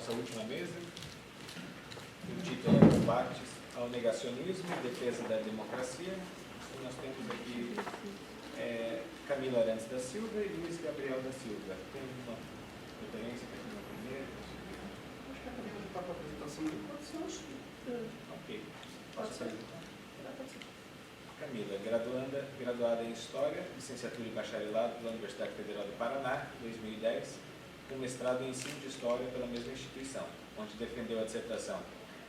nossa última mesa. O título é Combates ao Negacionismo e Defesa da Democracia. E nós temos aqui Camila Arantes da Silva e Luiz Gabriel da Silva. Tem uma referência para aqui na primeira? Acho que a Camila já está com a apresentação do pode ser Ok. Pode ser. Camila, graduada em História, licenciatura e bacharelado pela Universidade Federal do Paraná, em 2010, com mestrado em Ensino de História pela mesma instituição, onde defendeu a dissertação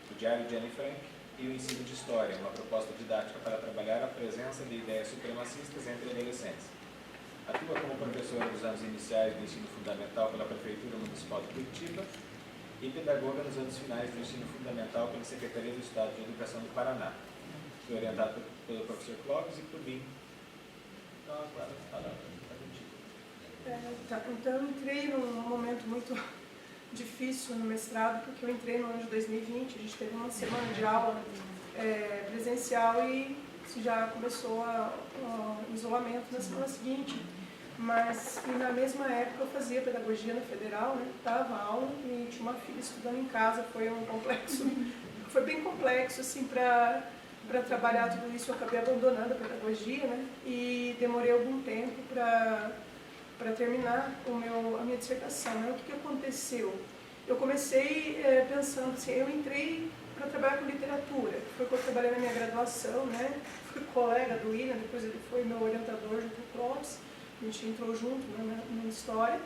O Diário de Anne Frank e o Ensino de História, uma proposta didática para trabalhar a presença de ideias supremacistas entre adolescentes. Atua como professora dos anos iniciais do ensino fundamental pela Prefeitura Municipal de Curitiba e pedagoga nos anos finais do ensino fundamental pela Secretaria do Estado de Educação do Paraná. Foi orientado pelo professor Clóvis e por mim. Então, agora a palavra está contigo. Então, eu entrei num momento muito difícil no mestrado, porque eu entrei no ano de 2020, a gente teve uma semana de aula presencial e já começou o isolamento na semana seguinte. Mas na mesma época eu fazia pedagogia na Federal, né? Dava aula e tinha uma filha estudando em casa, foi um complexo, foi bem complexo assim para trabalhar tudo isso. Eu acabei abandonando a pedagogia, né? E demorei algum tempo para terminar a minha dissertação, né? O que aconteceu? Eu comecei pensando assim, eu entrei para trabalhar com literatura, foi quando eu trabalhei na minha graduação, né? Fui colega do William, depois ele foi meu orientador junto com o Clóvis, a gente entrou junto, né, na História,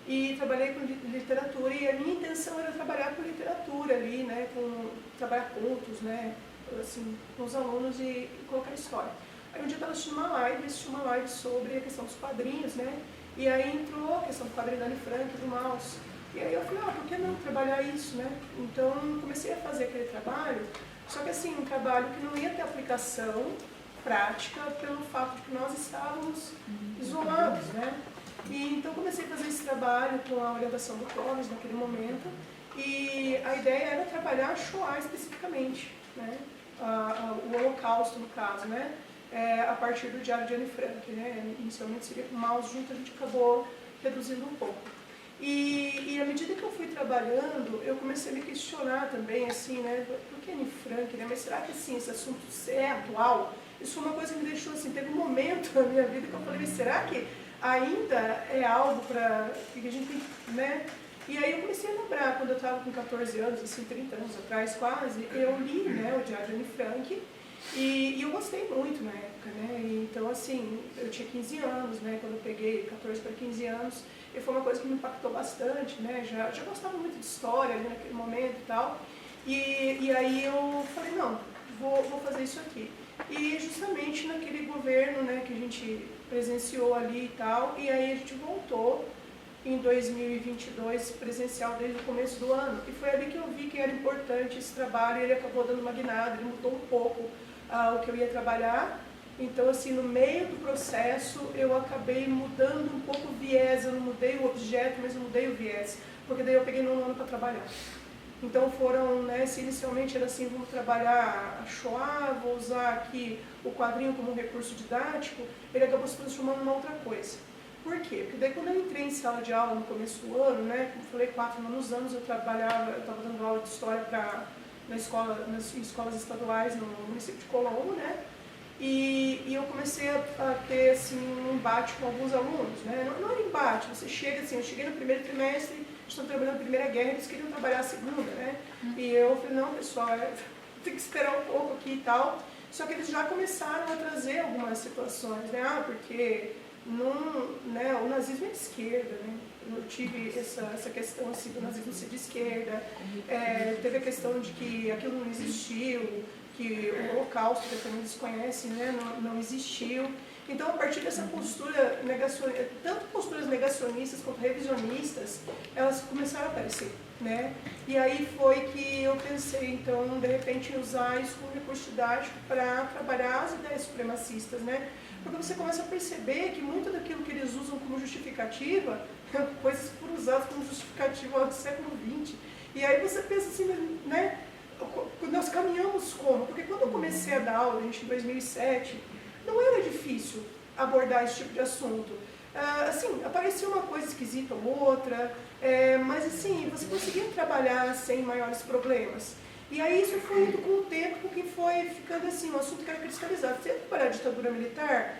e trabalhei com literatura, e a minha intenção era trabalhar com literatura ali, né? Trabalhar contos, né? Assim, com os alunos e colocar história. Aí um dia eu estava assistindo uma live sobre a questão dos quadrinhos, né? E aí entrou a questão do quadrinho da Anne Frank, do Maus. E aí eu falei, por que não trabalhar isso, né? Então comecei a fazer aquele trabalho, só que assim, um trabalho que não ia ter aplicação prática pelo fato de que nós estávamos isolados, né? E então comecei a fazer esse trabalho com a orientação do Clóvis naquele momento, e a ideia era trabalhar a Shoah especificamente, né? O Holocausto, no caso, né? A partir do Diário de Anne Frank, né? Inicialmente seria com Maus junto, a gente acabou reduzindo um pouco. E à medida que eu fui trabalhando, eu comecei a me questionar também, assim, né? Por que Anne Frank, né? Mas será que, assim, esse assunto é atual? Isso foi uma coisa que me deixou, assim, teve um momento na minha vida que eu falei, mas será que ainda é algo para que a gente tem, né? E aí eu comecei a lembrar, quando eu estava com 14 anos, assim, 30 anos atrás quase, eu li, né, o Diário de Anne Frank, e eu gostei muito na época, né? E, então, assim, eu tinha 15 anos, né, quando eu peguei 14 para 15 anos, e foi uma coisa que me impactou bastante, né? Já gostava muito de história ali naquele momento e tal, e aí eu falei, não, vou fazer isso aqui. E justamente naquele governo, né, que a gente presenciou ali e tal, e aí a gente voltou em 2022, presencial desde o começo do ano, e foi ali que eu vi que era importante esse trabalho, e ele acabou dando uma guinada, ele mudou um pouco o que eu ia trabalhar. Então, assim, no meio do processo, eu acabei mudando um pouco o viés, eu não mudei o objeto, mas eu mudei o viés, porque daí eu peguei um ano para trabalhar. Então foram, né, se inicialmente era assim, vamos trabalhar a Shoah, vou usar aqui o quadrinho como um recurso didático, ele acabou se transformando em uma outra coisa. Por quê? Porque daí quando eu entrei em sala de aula no começo do ano, né, como eu falei, 4 anos eu estava dando aula de história nas escolas estaduais no município de Colombo, né, e eu comecei a ter, assim, um embate com alguns alunos, né, não era embate, você chega assim, eu cheguei no primeiro trimestre, estão trabalhando a primeira guerra, eles queriam trabalhar a segunda, né, e eu falei, não, pessoal, tem que esperar um pouco aqui e tal, só que eles já começaram a trazer algumas situações, né, porque o nazismo é de esquerda, né? Eu tive essa questão assim, do nazismo ser de esquerda, teve a questão de que aquilo não existiu, que o Holocausto, que também eles conhecem, né, não existiu. Então, a partir dessa postura negacionista, tanto posturas negacionistas quanto revisionistas, elas começaram a aparecer, né? E aí foi que eu pensei, então, de repente, em usar isso como recurso didático para trabalhar as ideias supremacistas, né? Porque você começa a perceber que muito daquilo que eles usam como justificativa, coisas que foram usadas como justificativa do século XX. E aí você pensa assim, né? Nós caminhamos como? Porque quando eu comecei a dar aula, gente, em 2007, não era difícil abordar esse tipo de assunto. assim, aparecia uma coisa esquisita ou outra, mas assim, você conseguia trabalhar sem maiores problemas. E aí isso foi indo com o tempo, porque foi ficando assim, um assunto que era cristalizado. Sempre para a ditadura militar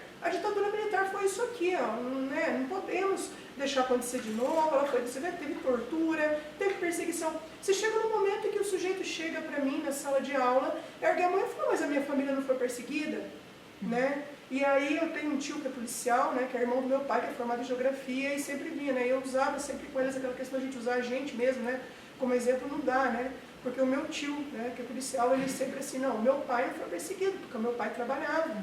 foi isso aqui, ó, né? Não podemos deixar acontecer de novo, você vê, teve tortura, teve perseguição. Você chega num momento em que o sujeito chega para mim na sala de aula, ergue a mão e fala, mas a minha família não foi perseguida, né? E aí eu tenho um tio que é policial, né, que é irmão do meu pai, que é formado em geografia, e sempre vinha, né? Eu usava sempre com eles aquela questão de a gente usar a gente mesmo, né? Como exemplo não dá, né? Porque o meu tio, né, que é policial, ele sempre assim, não, o meu pai não foi perseguido, porque o meu pai trabalhava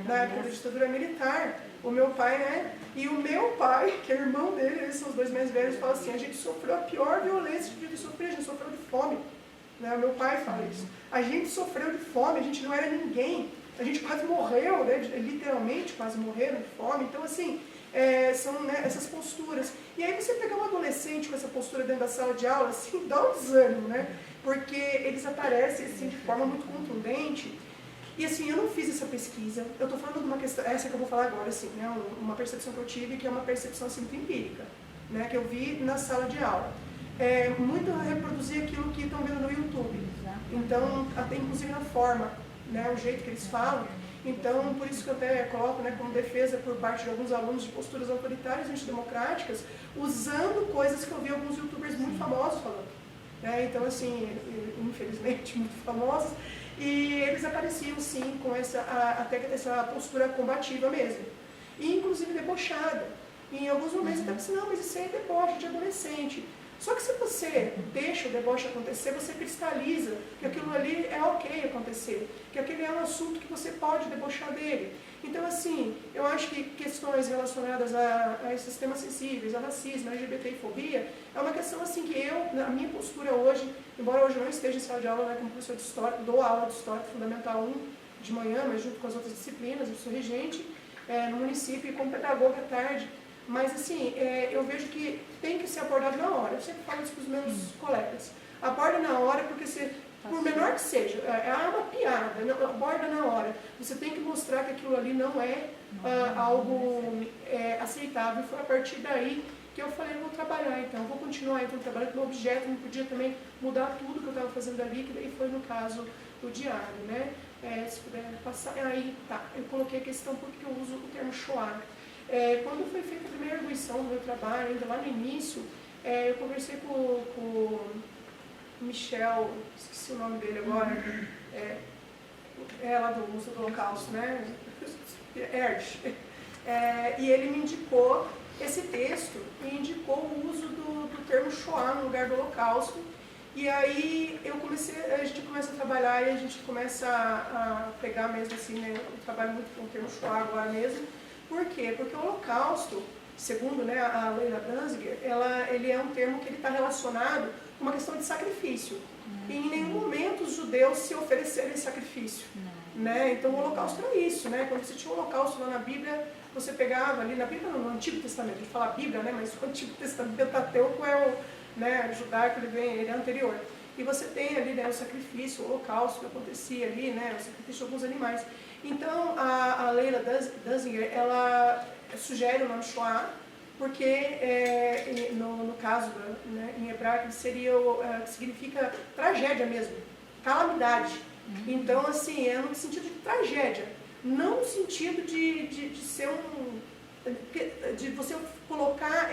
na época da ditadura militar. O meu pai, né? E o meu pai, que é irmão dele, eles são os dois mais velhos, fala assim, a gente sofreu a pior violência que podia sofrer, a gente sofreu de fome. Né? O meu pai fala isso. A gente sofreu de fome, a gente não era ninguém. A gente quase morreu, né? Literalmente quase morreram de fome. Então, assim, são, né, essas posturas. E aí você pegar um adolescente com essa postura dentro da sala de aula, assim, dá um desânimo, né? Porque eles aparecem assim, de forma muito contundente. E assim, eu não fiz essa pesquisa, eu estou falando de uma questão, essa que eu vou falar agora, assim, né, uma percepção que eu tive, que é uma percepção assim, muito empírica, né, que eu vi na sala de aula. Muito reproduzir aquilo que estão vendo no YouTube. Então, até inclusive na forma, né, o jeito que eles falam. Então, por isso que eu até coloco, né, como defesa por parte de alguns alunos de posturas autoritárias e antidemocráticas, usando coisas que eu vi alguns youtubers muito famosos falando. Né? Então, assim, infelizmente, muito famosos. E eles apareciam, sim, com até essa postura combativa mesmo. E, inclusive, debochada. E, em alguns momentos, até pensei, não, mas isso aí é deboche de adolescente. Só que se você deixa o deboche acontecer, você cristaliza que aquilo ali é ok acontecer, que aquele é um assunto que você pode debochar dele. Então, assim, eu acho que questões relacionadas a esses temas sensíveis, a racismo, a LGBTfobia, é uma questão assim que a minha postura hoje, embora hoje eu não esteja em sala de aula, né, como professor de História, dou aula de História Fundamental 1 de manhã, mas junto com as outras disciplinas, eu sou regente no município e como pedagoga à tarde. Mas, assim, eu vejo que tem que ser abordado na hora. Eu sempre falo isso para os meus colegas. Aborda na hora, porque por menor que seja, é uma piada, aborda na hora. Você tem que mostrar que aquilo ali não é algo aceitável. E foi a partir daí que eu falei, eu vou trabalhar então, vou continuar então trabalhando no objeto, não podia também mudar tudo que eu estava fazendo ali, que daí foi no caso do diário, né? Se puder passar, aí tá, eu coloquei a questão porque eu uso o termo Shoah. Quando foi feita a primeira arguição do meu trabalho, ainda lá no início, eu conversei com o Michel, esqueci o nome dele agora, lá do Museu do Holocausto, né? Erd. E ele me indicou esse texto e indicou o uso do termo Shoah no lugar do Holocausto. E aí a gente começa a trabalhar e a gente começa a pegar mesmo assim, né? Eu trabalho muito com o termo Shoah agora mesmo. Por quê? Porque o Holocausto, segundo, né, a Leila Danziger, ele é um termo que está relacionado com uma questão de sacrifício. E em nenhum momento os judeus se ofereceram em sacrifício. Né? Então o Holocausto era isso. Né? Quando você tinha o Holocausto lá na Bíblia, você pegava ali, na Bíblia no Antigo Testamento, a gente fala Bíblia, né, mas o Antigo Testamento, Pentateuco é o judaico, ele é anterior. E você tem ali, né, o sacrifício, o Holocausto que acontecia ali, né, o sacrifício de alguns animais. Então, a Leila Danziger, ela sugere o nome Shoah, porque no caso, né, em hebraico, significa tragédia mesmo, calamidade. Então, assim, é no sentido de tragédia, não no sentido de ser de você colocar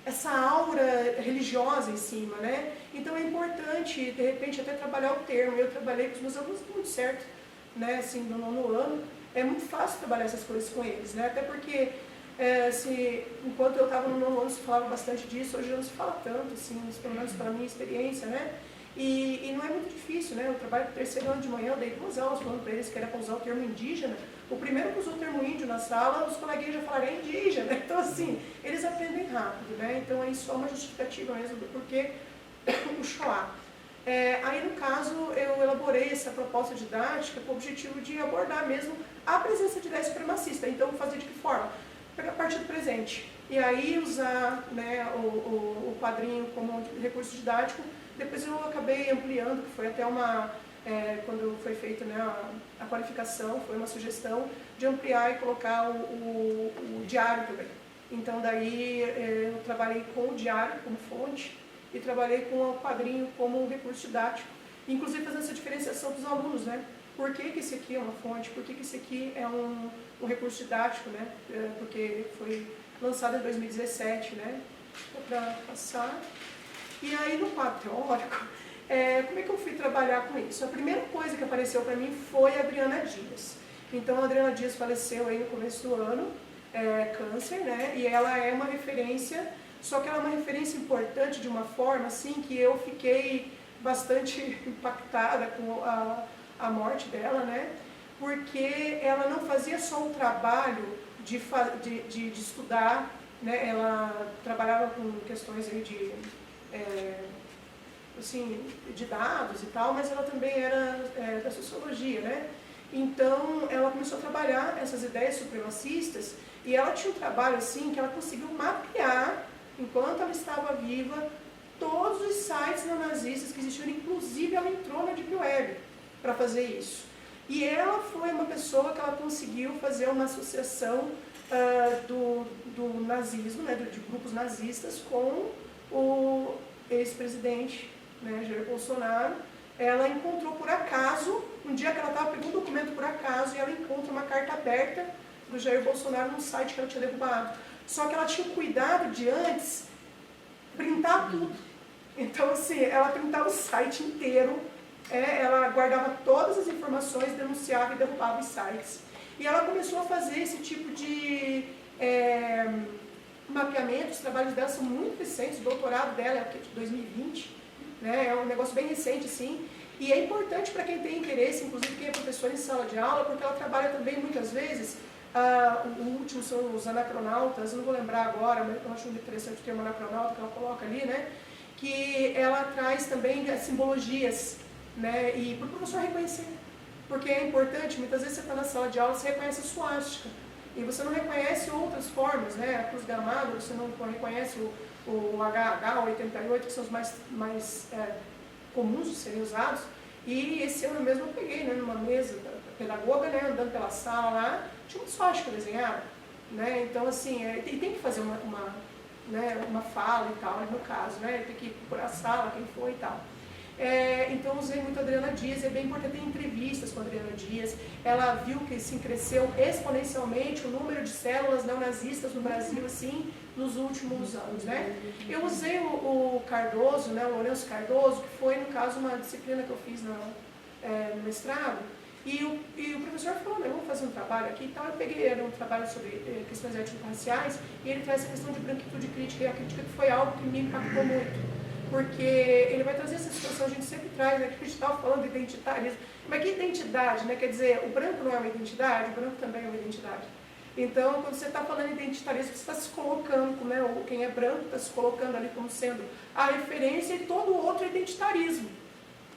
essa aura religiosa em cima, né? Então é importante, de repente, até trabalhar o termo. Eu trabalhei com os meus alunos muito certo, né? Assim, no 9º ano, é muito fácil trabalhar essas coisas com eles, né? Até porque, enquanto eu estava no 9º ano, se falava bastante disso, hoje não se fala tanto, assim, pelo menos pela minha experiência, né? E não é muito difícil, né? Eu trabalho no 3º ano de manhã, eu dei 2 aulas falando para eles que era para usar o termo indígena. O primeiro que usou o termo índio na sala, os coleguinhas já falaram, é indígena. Então, assim, eles aprendem rápido, né? Então, é só uma justificativa mesmo do porquê o Shoah. Aí, no caso, eu elaborei essa proposta didática com o objetivo de abordar mesmo a presença de ideia supremacista. Então, fazer de que forma? Pegar a partir do presente. E aí, usar, né, o quadrinho como recurso didático. Depois eu acabei ampliando, que foi até quando foi feita, né, a qualificação, foi uma sugestão de ampliar e colocar o diário também. Então daí eu trabalhei com o diário como fonte e trabalhei com o quadrinho como um recurso didático, inclusive fazendo essa diferenciação dos alunos, né? Por que esse aqui é uma fonte, por que esse aqui é um recurso didático, né? Porque foi lançado em 2017, né? Para passar. E aí no quadro teórico, como é que eu fui trabalhar com isso? A primeira coisa que apareceu para mim foi a Adriana Dias. Então a Adriana Dias faleceu aí no começo do ano, câncer, né? E ela é uma referência, só que ela é uma referência importante de uma forma assim que eu fiquei bastante impactada com a morte dela, né? Porque ela não fazia só um trabalho de estudar, né? Ela trabalhava com questões aí de dados e tal, mas ela também era da sociologia, né? Então ela começou a trabalhar essas ideias supremacistas e ela tinha um trabalho assim que ela conseguiu mapear, enquanto ela estava viva, todos os sites neonazistas que existiam, inclusive ela entrou na Deep Web para fazer isso. E ela foi uma pessoa que ela conseguiu fazer uma associação do nazismo, né, de grupos nazistas, com o ex-presidente, né, Jair Bolsonaro. Ela encontrou por acaso, um dia que ela estava pegando um documento por acaso, e ela encontra uma carta aberta do Jair Bolsonaro num site que ela tinha derrubado. Só que ela tinha o cuidado de antes printar tudo. Então, assim, ela printava o site inteiro, ela guardava todas as informações, denunciava e derrubava os sites. E ela começou a fazer esse tipo de mapeamento. Os trabalhos dela são muito recentes, o doutorado dela é de 2020, né? É um negócio bem recente, assim. E é importante para quem tem interesse, inclusive quem é professor em sala de aula, porque ela trabalha também muitas vezes, o último são os anacronautas, não vou lembrar agora, mas eu acho interessante o termo anacronauta que ela coloca ali, né? Que ela traz também simbologias, né? E para o professor reconhecer. Porque é importante, muitas vezes você está na sala de aula, você reconhece a suástica, e você não reconhece outras formas, né? A cruz gamada, você não reconhece o HH, o 88, que são os mais comuns de serem usados. E esse ano mesmo eu peguei, né, numa mesa da pedagoga, né, andando pela sala lá, tinha uma suástica desenhada, né? Então, assim, e tem que fazer uma fala e tal, no caso, né? Tem que ir procurar a sala, quem foi e tal. Então, usei muito a Adriana Dias, é bem importante ter entrevistas com a Adriana Dias. Ela viu que assim, cresceu exponencialmente o número de células neonazistas no Brasil, assim, nos últimos anos, né? Eu usei o Cardoso, né, o Lourenço Cardoso, que foi, no caso, uma disciplina que eu fiz no mestrado, e o professor falou, né, vamos fazer um trabalho aqui e tal. Eu peguei, era um trabalho sobre questões étnico-raciais, e ele traz essa questão de branquitude crítica, e a crítica que foi algo que me impactou muito. Porque ele vai trazer essa situação, a gente sempre traz, né, que a gente estava falando de identitarismo. Mas que identidade, né? Quer dizer, o branco não é uma identidade, o branco também é uma identidade. Então, quando você está falando em identitarismo, você está se colocando, né, ou quem é branco está se colocando ali como sendo a referência, e todo o outro é identitarismo.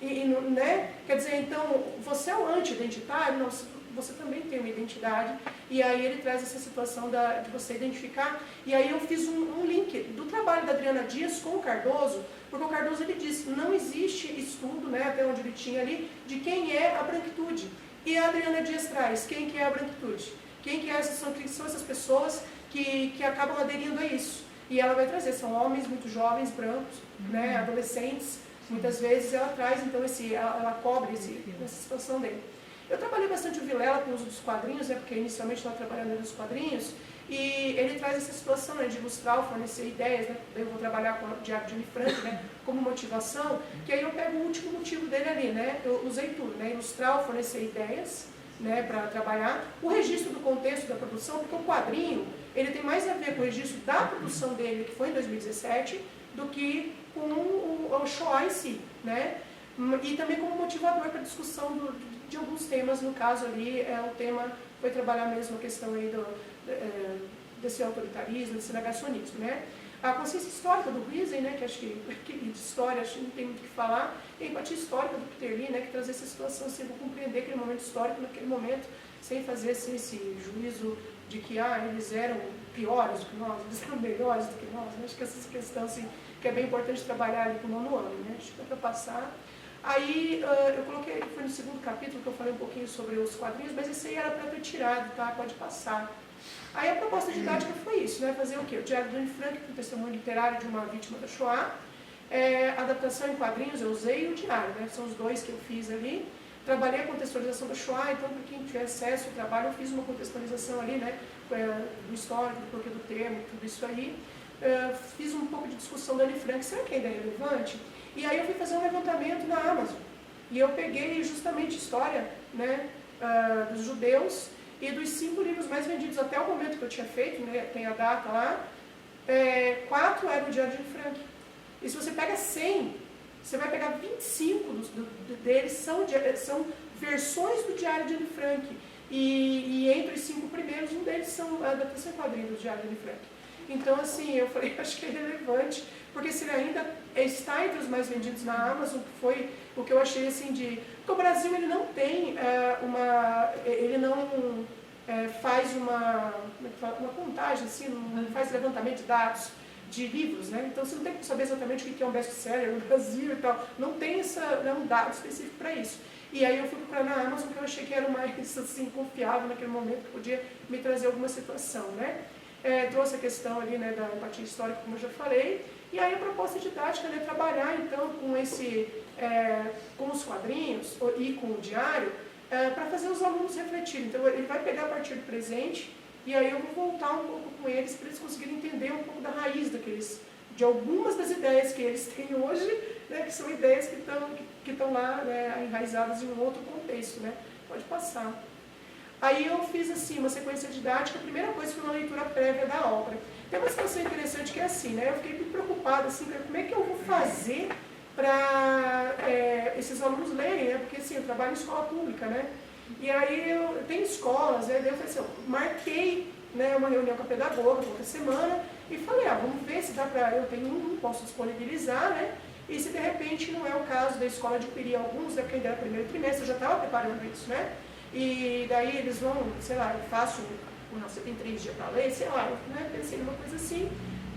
Né? Quer dizer, então, você é o anti-identitário? Não, você também tem uma identidade, e aí ele traz essa situação de você identificar. E aí eu fiz um link do trabalho da Adriana Dias com o Cardoso, porque o Cardoso ele diz, não existe estudo, né, até onde ele tinha ali, de quem é a branquitude. E a Adriana Dias traz, quem que é a branquitude? Quem que são essas pessoas que acabam aderindo a isso? E ela vai trazer, são homens muito jovens, brancos, né, adolescentes, muitas vezes ela traz, então, ela cobre essa situação dele. Eu trabalhei bastante o Vilela com o uso dos quadrinhos, né, porque inicialmente estava trabalhando nos quadrinhos, e ele traz essa situação, né, de ilustrar, fornecer ideias, né, eu vou trabalhar com o Diário de Anne Frank, né, como motivação, que aí eu pego o último motivo dele ali, né, eu usei tudo, né, ilustrar, fornecer ideias, né, para trabalhar, o registro do contexto da produção, porque o quadrinho, ele tem mais a ver com o registro da produção dele, que foi em 2017, do que com o Shoah em si, né, e também como motivador para a discussão de alguns temas. No caso ali, o tema foi trabalhar mesmo a questão aí desse autoritarismo, desse negacionismo, né. A consciência histórica do Riesen, né, que acho que de história acho que não tem muito o que falar, e a empatia histórica do Peter Lee, né, que traz essa situação, assim, vou compreender aquele momento histórico naquele momento, sem fazer assim, esse juízo de que eles eram piores do que nós, eles eram melhores do que nós, né. Acho que essa questão assim, que é bem importante trabalhar ali com o 9º ano, né, acho que dá para passar. Aí eu coloquei, foi no 2º capítulo que eu falei um pouquinho sobre os quadrinhos, mas esse aí era para ter tirado, tá? Pode passar. Aí a proposta didática foi isso, né? Fazer o quê? O Diário do Anne Frank, com testemunho literário de uma vítima da Shoah, adaptação em quadrinhos, eu usei o diário, né? São os dois que eu fiz ali. Trabalhei a contextualização da Shoah, então para quem tiver acesso ao trabalho, eu fiz uma contextualização ali, né? Do histórico, do porquê do termo, tudo isso aí. Fiz um pouco de discussão da Anne Frank, será que ainda é relevante? E aí eu fui fazer um levantamento na Amazon. E eu peguei justamente história, né, dos judeus e dos 5 livros mais vendidos até o momento que eu tinha feito, né, tem a data lá, 4 eram o Diário de Anne Frank. E se você pega 100, você vai pegar 25 deles são versões do Diário de Anne Frank. E entre os 5 primeiros, um deles são a adaptação em quadrinhos do Diário de Anne Frank. Então, assim, eu falei, acho que é relevante, porque se ele ainda está entre os mais vendidos na Amazon, que foi o que eu achei, assim, porque o Brasil, ele não tem ele não faz uma contagem, assim, não faz levantamento de dados de livros, né? Então, você não tem que saber exatamente o que é um best-seller no Brasil e tal, não tem um dado específico para isso. E aí eu fui procurar na Amazon, que eu achei que era o mais, assim, confiável naquele momento, que podia me trazer alguma situação, né? Trouxe a questão ali, né, da empatia histórica, como eu já falei, e aí a proposta didática é trabalhar então com os quadrinhos e com o diário para fazer os alunos refletirem. Então ele vai pegar a partir do presente e aí eu vou voltar um pouco com eles para eles conseguirem entender um pouco da raiz de algumas das ideias que eles têm hoje, né, que são ideias que estão lá, né, enraizadas em um outro contexto, né? Pode passar. Aí eu fiz assim, uma sequência didática, a primeira coisa foi uma leitura prévia da obra. Tem uma situação interessante que é assim, né? Eu fiquei muito preocupada, assim, como é que eu vou fazer para esses alunos lerem, né? Porque assim, eu trabalho em escola pública, né? E aí tem escolas, né? Daí eu falei assim, eu marquei, né, uma reunião com a pedagoga outra semana e falei, vamos ver se dá para, eu tenho posso disponibilizar, né? E se de repente não é o caso da escola adquirir alguns, né? Porque ainda era primeiro trimestre, eu já estava preparando isso, né? E daí eles vão, sei lá, eu faço, você tem 3 dias para ler, sei lá, né? Pensei numa coisa assim,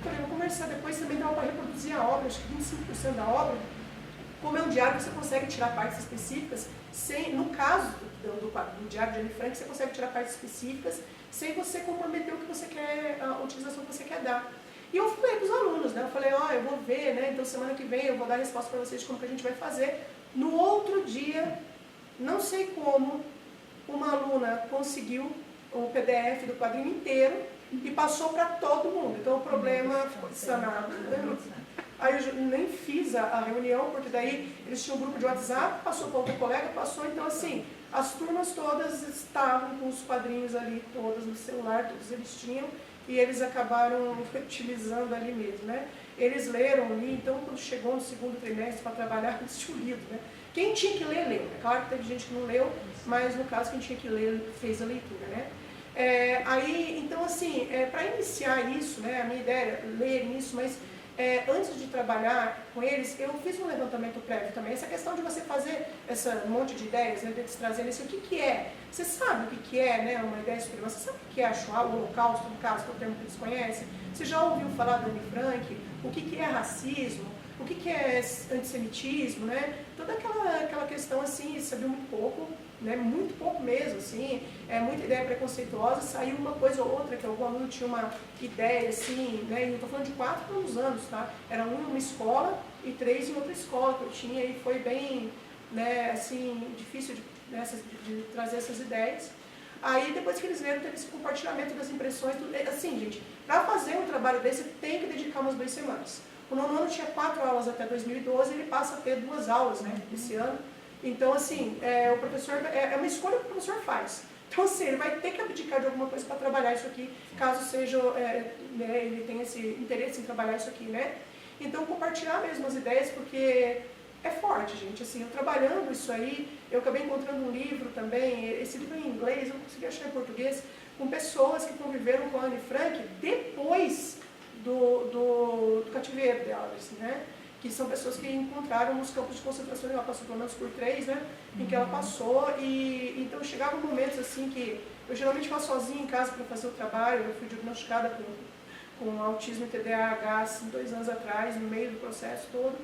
falei, vou conversar depois, também dá para reproduzir a obra, acho que 25% da obra, como é um diário, você consegue tirar partes específicas, no caso do diário de Anne Frank, você consegue tirar partes específicas, sem você comprometer o que você quer, a utilização que você quer dar. E eu falei para os alunos, né? Eu falei, eu vou ver, né? Então semana que vem eu vou dar a resposta para vocês de como que a gente vai fazer. No outro dia, não sei como, uma aluna conseguiu o PDF do quadrinho inteiro e passou para todo mundo. Então o problema ficou sanado. Aí eu nem fiz a reunião, porque daí eles tinham um grupo de WhatsApp, passou para outro colega, passou. Então assim, as turmas todas estavam com os quadrinhos ali, todas no celular, todos eles tinham, e eles acabaram utilizando ali mesmo, né? Eles leram ali, então quando chegou no segundo trimestre para trabalhar, eles tinham lido, né? Quem tinha que ler, leu. É claro que teve gente que não leu, mas no caso quem tinha que ler fez a leitura, né? Aí, então assim, para iniciar isso, né, a minha ideia era ler isso, mas antes de trabalhar com eles, eu fiz um levantamento prévio também. Essa questão de você fazer esse monte de ideias, né, deles trazerem isso, o que é? Você sabe o que é, né, uma ideia superior? Você sabe o que é a Shoah, o Holocausto, no caso, que é o termo que eles conhecem? Você já ouviu falar da Anne Frank? O que é racismo? O que é antissemitismo, né? Toda aquela questão, assim, sabia muito pouco, né? Muito pouco mesmo, assim, muita ideia preconceituosa, saiu uma coisa ou outra, que algum aluno tinha uma ideia, assim, né? E eu estou falando de 4 anos, tá? Era 1 em uma escola e 3 em outra escola que eu tinha, e foi bem, né, assim, difícil de trazer essas ideias. Aí, depois que eles leram, teve esse compartilhamento das impressões, assim, gente, para fazer um trabalho desse, tem que dedicar umas 2 semanas. O nono ano tinha 4 aulas até 2012, ele passa a ter 2 aulas, né, esse ano. Então, assim, o professor, é uma escolha que o professor faz. Então, assim, ele vai ter que abdicar de alguma coisa para trabalhar isso aqui, caso seja, né, ele tenha esse interesse em trabalhar isso aqui, né. Então, compartilhar mesmo as ideias, porque é forte, gente. Assim, eu trabalhando isso aí, eu acabei encontrando um livro também, esse livro é em inglês, eu não consegui achar em português, com pessoas que conviveram com a Anne Frank depois do cativeiro dela, assim, né? Que são pessoas que encontraram nos campos de concentração, ela passou pelo menos por 3, né? Em que ela passou, e então chegavam momentos assim que eu geralmente faço sozinha em casa para fazer o trabalho. Eu fui diagnosticada com autismo e TDAH assim, 2 anos atrás, no meio do processo todo,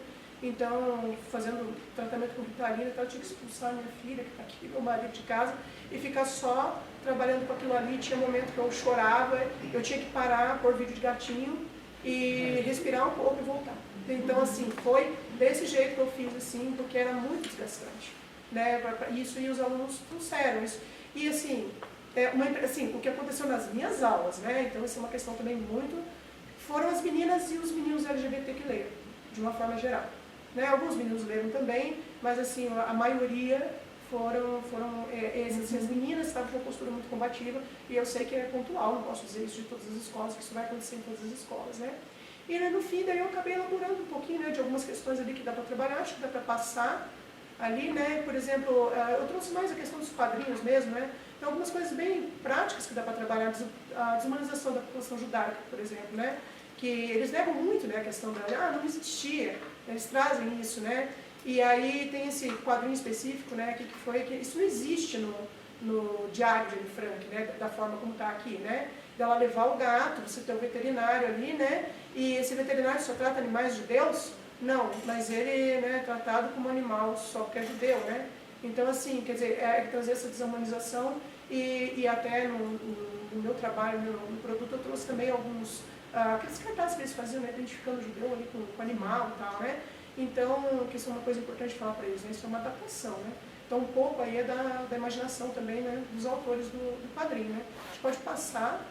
então fazendo tratamento com Ritalina, então eu tinha que expulsar minha filha, que está aqui, meu marido de casa, e ficar só trabalhando com aquilo ali. Tinha momento que eu chorava, eu tinha que parar, pôr vídeo de gatinho e respirar um pouco e voltar. Então, assim, foi desse jeito que eu fiz, assim, porque era muito desgastante, né? Isso, e os alunos trouxeram isso. E, assim, o que aconteceu nas minhas aulas, né? Então, isso é uma questão também muito... Foram as meninas e os meninos LGBT que leram, de uma forma geral. Né? Alguns meninos leram também, mas, assim, a maioria foram esses. As meninas estavam com uma postura muito combativa, e eu sei que é pontual, não posso dizer isso de todas as escolas, que isso vai acontecer em todas as escolas, né? E no fim, daí eu acabei elaborando um pouquinho, né, de algumas questões ali que dá para trabalhar, acho que dá para passar ali, né? Por exemplo, eu trouxe mais a questão dos quadrinhos mesmo, né? Tem algumas coisas bem práticas que dá para trabalhar, a desumanização da população judaica, por exemplo, né? Que eles negam muito, né, a questão da, não existia, eles trazem isso, né? E aí tem esse quadrinho específico, né, que isso não existe no Diário de Anne Frank, né, da forma como está aqui, né? Dela levar o gato, você tem o veterinário ali, né? E esse veterinário só trata animais judeus? Não, mas ele, né, é tratado como animal só porque é judeu, né? Então, assim, quer dizer, trazer essa desumanização e até no meu trabalho, no produto, eu trouxe também alguns, aqueles cartazes que eles faziam, né, identificando o judeu ali com animal e tal, né? Então, que isso é uma coisa importante falar para eles, né? Isso é uma adaptação, né? Então, um pouco aí é da imaginação também, né, dos autores do quadrinho, né? A gente pode passar.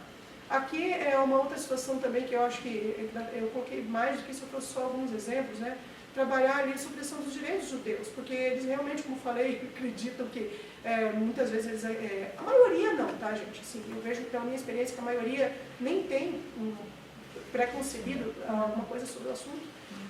Aqui é uma outra situação também que eu acho que eu coloquei mais do que isso, eu trouxe só alguns exemplos, né? Trabalhar ali sobre a questão dos direitos judeus, porque eles realmente, como falei, acreditam que muitas vezes a maioria não, tá, gente? Assim, eu vejo pela minha experiência que a maioria nem tem um pré-concebido alguma coisa sobre o assunto,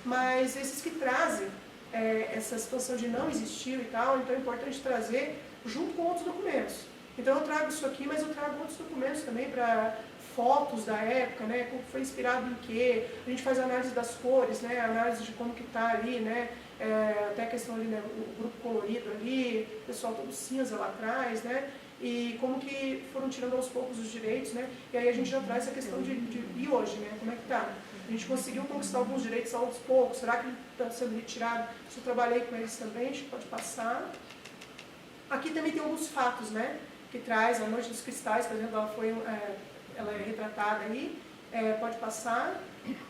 mas esses que trazem essa situação de não existir e tal, então é importante trazer junto com outros documentos. Então eu trago isso aqui, mas eu trago outros documentos também para fotos da época, né, como foi inspirado em quê, a gente faz análise das cores, né, análise de como que está ali, né, até a questão ali, né, o grupo colorido ali, o pessoal todo cinza lá atrás, né, e como que foram tirando aos poucos os direitos, né, e aí a gente já traz essa questão de hoje, né, como é que está. A gente conseguiu conquistar alguns direitos aos poucos, será que está sendo retirado? Se eu trabalhei com eles também, a gente pode passar. Aqui também tem alguns fatos, né, que traz a Noite dos Cristais, por exemplo, ela é retratada aí, pode passar.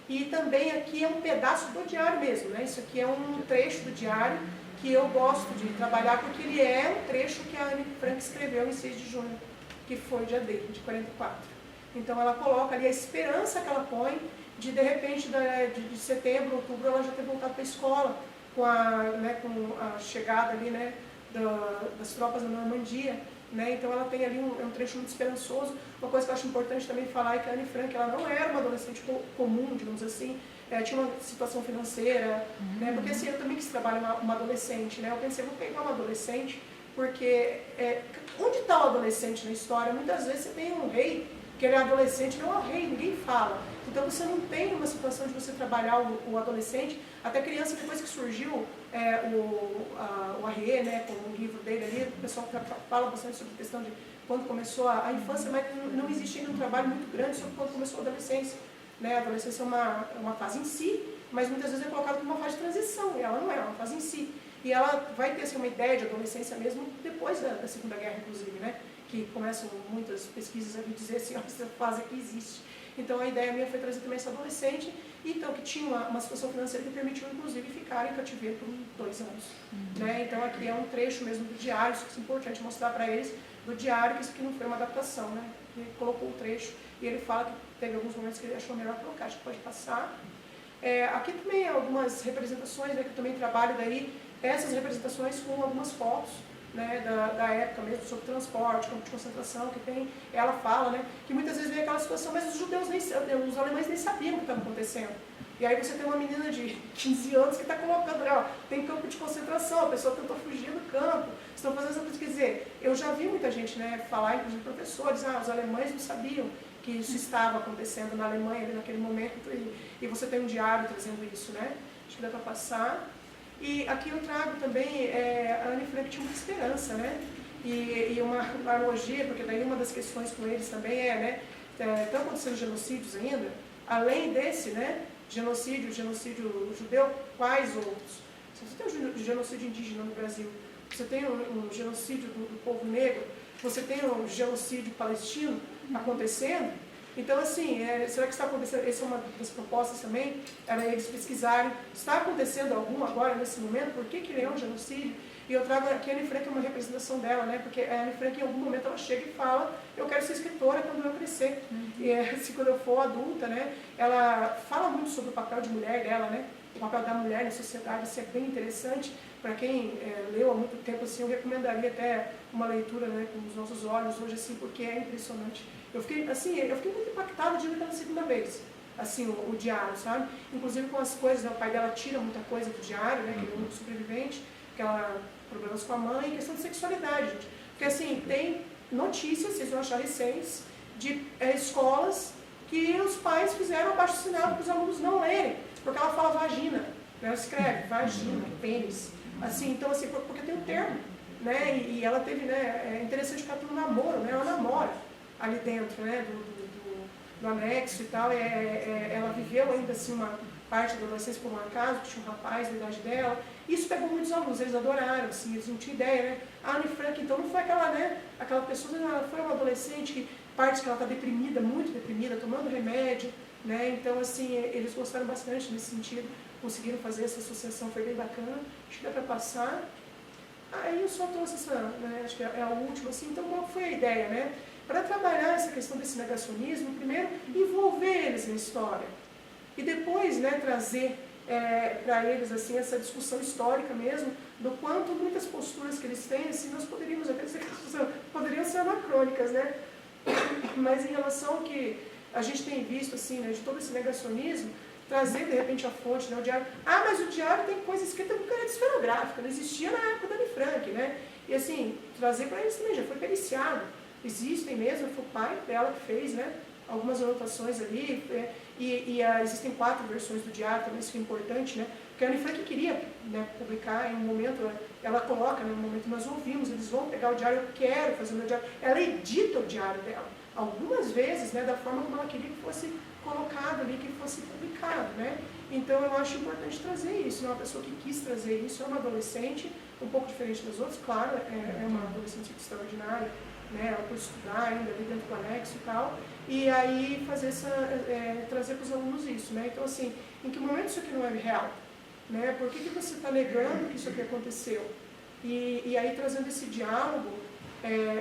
E também aqui é um pedaço do diário mesmo, né? Isso aqui é um trecho do diário que eu gosto de trabalhar, porque ele é um trecho que a Anne Frank escreveu em 6 de junho, que foi o dia dele, de 44. Então ela coloca ali a esperança que ela põe de repente, de setembro, outubro, ela já ter voltado para a escola, com a chegada ali, né, das tropas da Normandia. Né? Então ela tem ali um trecho muito esperançoso. Uma coisa que eu acho importante também falar é que a Anne Frank, ela não era uma adolescente comum, digamos assim, tinha uma situação financeira, né? Porque assim, eu também quis trabalhar uma adolescente, né? Eu pensei, vou pegar uma adolescente, porque onde está o adolescente na história? Muitas vezes você tem um rei, que ele é adolescente, não é um rei, ninguém fala. Então você não tem uma situação de você trabalhar o adolescente, até criança, depois que surgiu o Arrie, né, com o livro dele ali, o pessoal fala bastante sobre a questão de quando começou a infância, mas não existe ainda um trabalho muito grande sobre quando começou a adolescência. Né? A adolescência é uma fase em si, mas muitas vezes é colocada como uma fase de transição, e ela não é uma fase em si. E ela vai ter assim, uma ideia de adolescência mesmo depois da Segunda Guerra, inclusive, né? Que começam muitas pesquisas a dizer assim, essa fase aqui existe. Então a ideia minha foi trazer também essa adolescente, então que tinha uma situação financeira que permitiu inclusive ficar em cativeiro por 2 anos. Né? Então aqui é um trecho mesmo do diário, isso é importante mostrar para eles, do diário, que isso aqui não foi uma adaptação. Né? Ele colocou o trecho e ele fala que teve alguns momentos que ele achou melhor colocar, acho que pode passar. Aqui também algumas representações, né, que eu também trabalho daí, essas representações com algumas fotos, né, da época mesmo, sobre transporte, campo de concentração, que tem, ela fala, né, que muitas vezes vem aquela situação, mas os os alemães nem sabiam o que estava acontecendo. E aí você tem uma menina de 15 anos que está colocando, ó, tem campo de concentração, a pessoa tentou fugir do campo, estão fazendo essa coisa. Quer dizer, eu já vi muita gente, né, falar, inclusive professores, os alemães não sabiam que isso estava acontecendo na Alemanha ali naquele momento, e você tem um diário trazendo isso, né, acho que dá para passar. E aqui eu trago também, a Anne Frank tinha muita esperança, né? E uma analogia, porque daí uma das questões com eles também né? Estão acontecendo genocídios ainda, além desse, né? genocídio judeu, quais outros? Você tem um genocídio indígena no Brasil, você tem um genocídio do povo negro, você tem um genocídio palestino acontecendo. Então, assim, será que está acontecendo? Essa é uma das propostas também, era eles pesquisarem, está acontecendo algum agora, nesse momento, por que ele é um genocídio? E eu trago aqui a Anne Frank, uma representação dela, né? Porque a Anne Frank, em algum momento, ela chega e fala, eu quero ser escritora quando eu crescer. E assim, quando eu for adulta, né? Ela fala muito sobre o papel de mulher dela, né? O papel da mulher na sociedade, isso é bem interessante. Para quem leu há muito tempo, assim, eu recomendaria até uma leitura, né, com os nossos olhos hoje, assim, porque é impressionante. Eu fiquei muito impactada de ler pela segunda vez, assim, o diário, sabe? Inclusive com as coisas, né, o pai dela tira muita coisa do diário, né, que ele é um sobrevivente, que ela problemas com a mãe, e questão de sexualidade, gente. Porque, assim, tem notícias, vocês vão achar recentes, de escolas que os pais fizeram abaixo-assinado para os alunos não lerem, porque ela fala vagina, né, ela escreve vagina, pênis, assim, então, assim, porque tem um termo, né, e ela teve, né, é interessante que ela tem um namoro, né, ela namora ali dentro, né, do anexo e tal, ela viveu ainda, assim, uma parte da adolescência por um acaso, que tinha um rapaz da idade dela, isso pegou muitos alunos, eles adoraram, assim, eles não tinham ideia, né, a Anne Frank, então, não foi aquela, né, aquela pessoa, ela foi uma adolescente que, parte que ela está deprimida, muito deprimida, tomando remédio, né, então, assim, eles gostaram bastante nesse sentido, conseguiram fazer essa associação, foi bem bacana, acho que dá para passar. Aí eu só trouxe essa, né, acho que é a última, assim, então qual foi a ideia, né? Para trabalhar essa questão desse negacionismo, primeiro, envolver eles na história, e depois, né, trazer para eles, assim, essa discussão histórica mesmo, do quanto muitas posturas que eles têm, assim, nós poderíamos até dizer que poderiam ser anacrônicas, né? Mas em relação ao que a gente tem visto, assim, né, de todo esse negacionismo, trazer, de repente, a fonte, né, o diário. Ah, mas o diário tem coisa escrita com caneta esferográfica, não existia na época da Anne Frank, né? E, assim, trazer para eles também, já foi periciado. Existem mesmo, foi o pai dela que fez, né, algumas anotações ali, existem 4 versões do diário, também isso é importante, né? Porque a Anne Frank queria, né, publicar em um momento, ela coloca, né, no momento nós ouvimos, eles vão pegar o diário, eu quero fazer o meu diário. Ela edita o diário dela, algumas vezes, né, da forma como ela queria que fosse colocado ali, que fosse publicado, né? Então eu acho importante trazer isso, né? Uma pessoa que quis trazer isso, é uma adolescente, um pouco diferente das outras, claro, é uma adolescente extraordinária, né? Ela pode estudar ainda ali dentro do anexo e tal, e aí fazer trazer para os alunos isso, né? Então, assim, em que momento isso aqui não é real? Né? Por que você está negando que isso aqui aconteceu? E aí trazendo esse diálogo,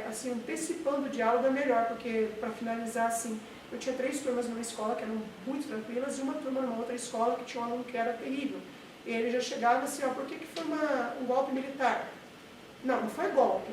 assim, antecipando o diálogo é melhor, porque, para finalizar, assim, eu tinha 3 turmas numa escola que eram muito tranquilas e uma turma numa outra escola que tinha um aluno que era terrível. E ele já chegava assim, ó, por que foi um golpe militar? Não foi golpe.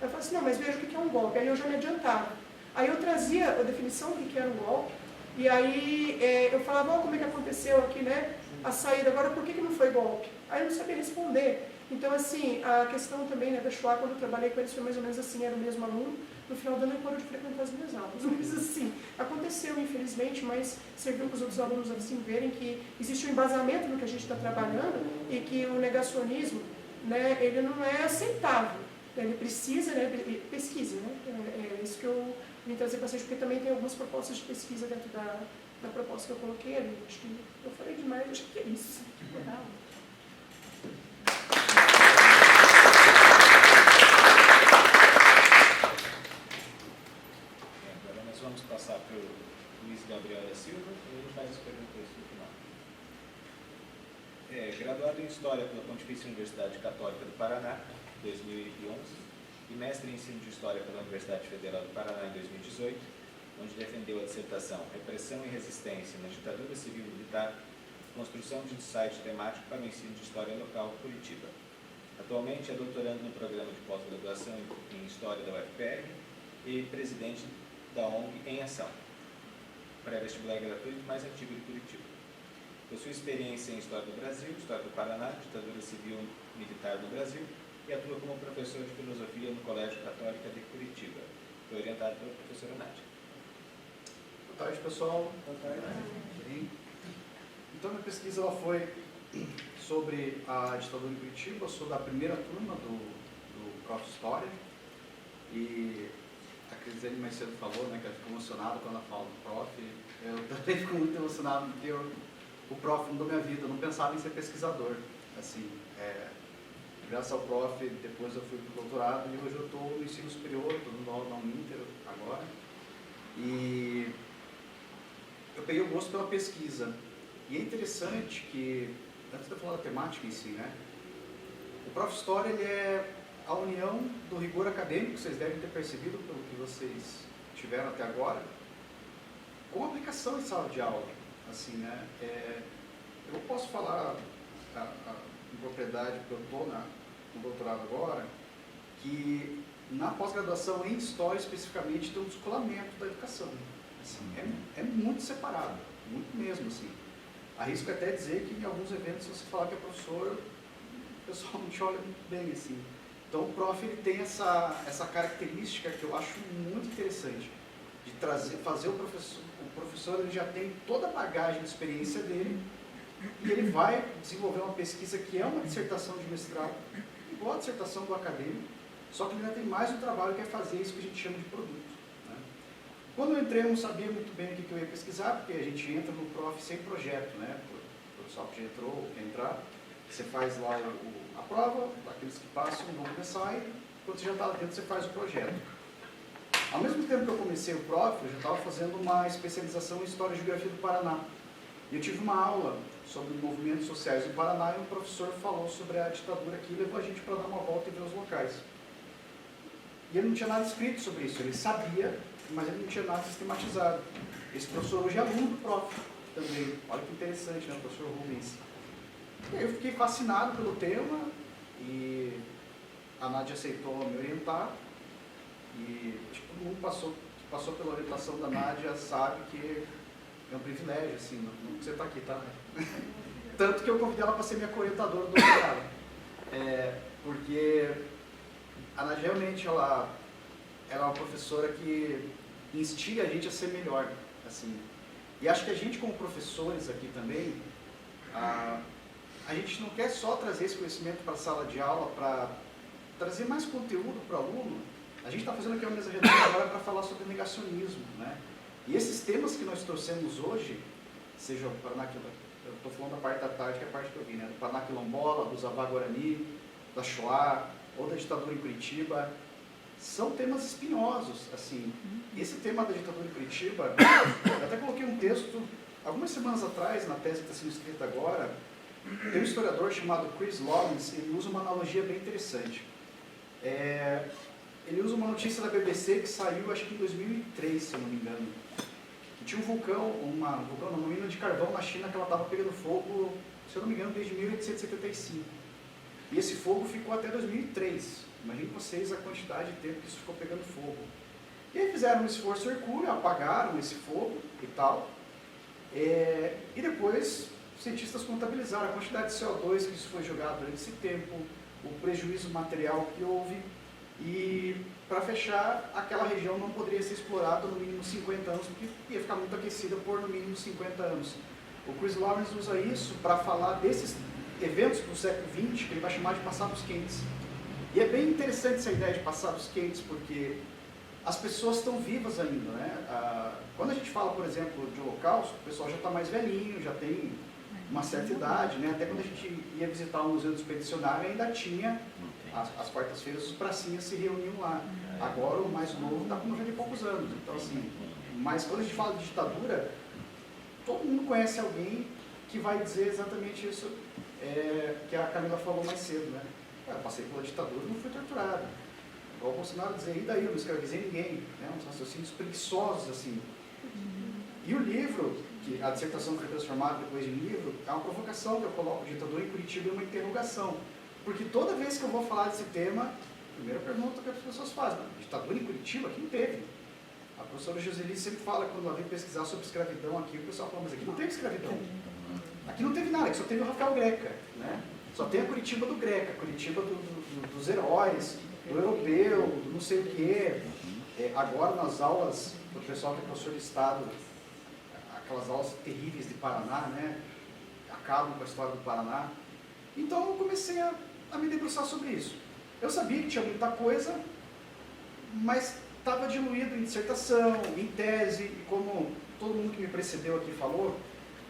Eu falei assim, não, mas veja o que é um golpe. Aí eu já me adiantava. Aí eu trazia a definição do que era um golpe, e aí eu falava, ó, como é que aconteceu aqui, né, a saída, agora por que não foi golpe? Aí eu não sabia responder. Então, assim, a questão também, né, da Shoah, quando eu trabalhei com eles, foi mais ou menos assim, era o mesmo aluno, no final do ano eu parou de frequentar as minhas aulas. Mas, assim, aconteceu, infelizmente, mas serviu para os outros alunos, assim, verem que existe um embasamento no que a gente está trabalhando e que o negacionismo, né, ele não é aceitável. Ele precisa, né, pesquisa, né, é isso que eu vim trazer bastante, porque também tem algumas propostas de pesquisa dentro da proposta que eu coloquei ali. Acho que eu falei demais, acho que é isso. Agora nós vamos passar para o Luiz Gabriel da Silva e ele faz as perguntas no final. Graduado em História pela Pontifícia Universidade Católica do Paraná, 2011, e mestre em Ensino de História pela Universidade Federal do Paraná em 2018, onde defendeu a dissertação Repressão e Resistência na Ditadura Civil e Militar, construção de um site temático para o ensino de História Local, Curitiba. Atualmente é doutorando no programa de pós-graduação em História da UFPR e presidente da ONG Em Ação, pré-vestibular gratuito mais antigo de Curitiba. Possui experiência em História do Brasil, História do Paraná, Ditadura Civil e Militar do Brasil e atua como professor de Filosofia no Colégio Católico de Curitiba. Foi orientado pela professora Nádia. Boa tarde, pessoal. Boa tarde. Então, minha pesquisa ela foi sobre a ditadura em Curitiba. Eu sou da primeira turma do Prof. História. E a Crislene mais cedo falou, né, que ela ficou emocionada quando ela fala do Prof. Eu também fico muito emocionado porque eu o prof mudou minha vida, eu não pensava em ser pesquisador. Assim, graças ao prof, depois eu fui para o doutorado e hoje eu estou no ensino superior, estou dando aula na Uninter agora. E eu peguei o gosto pela pesquisa. E é interessante que, antes de eu falar da temática em si, né, o Prof. História ele é a união do rigor acadêmico, que vocês devem ter percebido pelo que vocês tiveram até agora, com aplicação em sala de aula. Assim, né, eu posso falar com propriedade, porque eu estou no doutorado agora, que na pós-graduação em História especificamente tem um descolamento da educação. Assim, é muito separado, muito mesmo. Assim. Arrisco até dizer que em alguns eventos, se você falar que é professor, o pessoal não te olha muito bem. Assim. Então o prof ele tem essa característica que eu acho muito interessante, de fazer o professor ele já tem toda a bagagem de experiência dele, e ele vai desenvolver uma pesquisa que é uma dissertação de mestrado, igual a dissertação do acadêmico, só que ele ainda tem mais um trabalho que é fazer isso que a gente chama de produto. Né? Quando eu entrei, eu não sabia muito bem o que eu ia pesquisar, porque a gente entra no prof sem projeto, né? O pessoal que já entrou ou quer entrar, você faz lá a prova, aqueles que passam vão começar, e quando você já está lá dentro, você faz o projeto. Ao mesmo tempo que eu comecei o prof, eu já estava fazendo uma especialização em História e Geografia do Paraná. E eu tive uma aula sobre movimentos sociais do Paraná e um professor falou sobre a ditadura aqui e levou a gente para dar uma volta e ver os locais. E ele não tinha nada escrito sobre isso, ele sabia, mas ele não tinha nada sistematizado. Esse professor hoje é aluno do prof também. Olha que interessante, né, o professor Rubens. E aí eu fiquei fascinado pelo tema e a Nádia aceitou me orientar. E tipo, todo mundo que passou pela orientação da Nádia sabe que é um privilégio, assim, não você está aqui, tá? Tanto que eu convidei ela para ser minha orientadora do doutorado. Porque a Nádia realmente, ela é uma professora que instiga a gente a ser melhor, assim. E acho que a gente, como professores aqui também, a gente não quer só trazer esse conhecimento para a sala de aula, para trazer mais conteúdo para o aluno. A gente está fazendo aqui uma mesa redonda agora para falar sobre negacionismo, né? E esses temas que nós trouxemos hoje, seja o Paraná, eu estou falando da parte da tarde, que é a parte que eu vi, né? Do Paraná Quilombola, do Zavá Guarani, da Shoah, ou da ditadura em Curitiba, são temas espinhosos, assim. Esse tema da ditadura em Curitiba, eu até coloquei um texto, algumas semanas atrás, na tese que está sendo escrita agora, tem um historiador chamado Chris Lawrence, ele usa uma analogia bem interessante. Ele usa uma notícia da BBC que saiu, acho que em 2003, se eu não me engano. Que tinha um vulcão, uma mina de carvão na China que ela estava pegando fogo, se eu não me engano, desde 1875. E esse fogo ficou até 2003. Imaginem vocês a quantidade de tempo que isso ficou pegando fogo. E aí fizeram um esforço hercúleo, apagaram esse fogo e tal. E depois, os cientistas contabilizaram a quantidade de CO2 que isso foi jogado durante esse tempo, o prejuízo material que houve. E, para fechar, aquela região não poderia ser explorada no mínimo 50 anos, porque ia ficar muito aquecida por no mínimo 50 anos. O Chris Lawrence usa isso para falar desses eventos do século XX, que ele vai chamar de passados quentes. E é bem interessante essa ideia de passados quentes, porque as pessoas estão vivas ainda, né? Quando a gente fala, por exemplo, de Holocausto, o pessoal já está mais velhinho, já tem uma certa idade, né? Até quando a gente ia visitar o Museu do Expedicionário, ainda tinha, às quartas-feiras, os pracinhas se reuniam lá. Agora, o mais novo está com 90 e poucos anos. Então, assim, mas quando a gente fala de ditadura, todo mundo conhece alguém que vai dizer exatamente isso que a Camila falou mais cedo, né? Eu passei pela ditadura e não fui torturado. Igual o Bolsonaro dizer, e daí, eu não escravizei ninguém. Né? Uns raciocínios preguiçosos, assim. E o livro, que a dissertação foi transformada depois de livro, é uma provocação que eu coloco, ditadura em Curitiba, é uma interrogação. Porque toda vez que eu vou falar desse tema, a primeira pergunta que as pessoas fazem, ditadura em Curitiba? Aqui não teve. A professora Joseli sempre fala, quando ela vem pesquisar sobre escravidão aqui, o pessoal fala, mas aqui não teve escravidão. Aqui não teve nada, aqui só teve o Rafael Greca, né? Só tem a Curitiba do Greca, Curitiba dos heróis, do europeu, do não sei o quê. Agora, nas aulas do pessoal que é professor de Estado, aquelas aulas terríveis de Paraná, né? Acabam com a história do Paraná. Então, eu comecei a me debruçar sobre isso. Eu sabia que tinha muita coisa, mas estava diluído em dissertação, em tese, e como todo mundo que me precedeu aqui falou,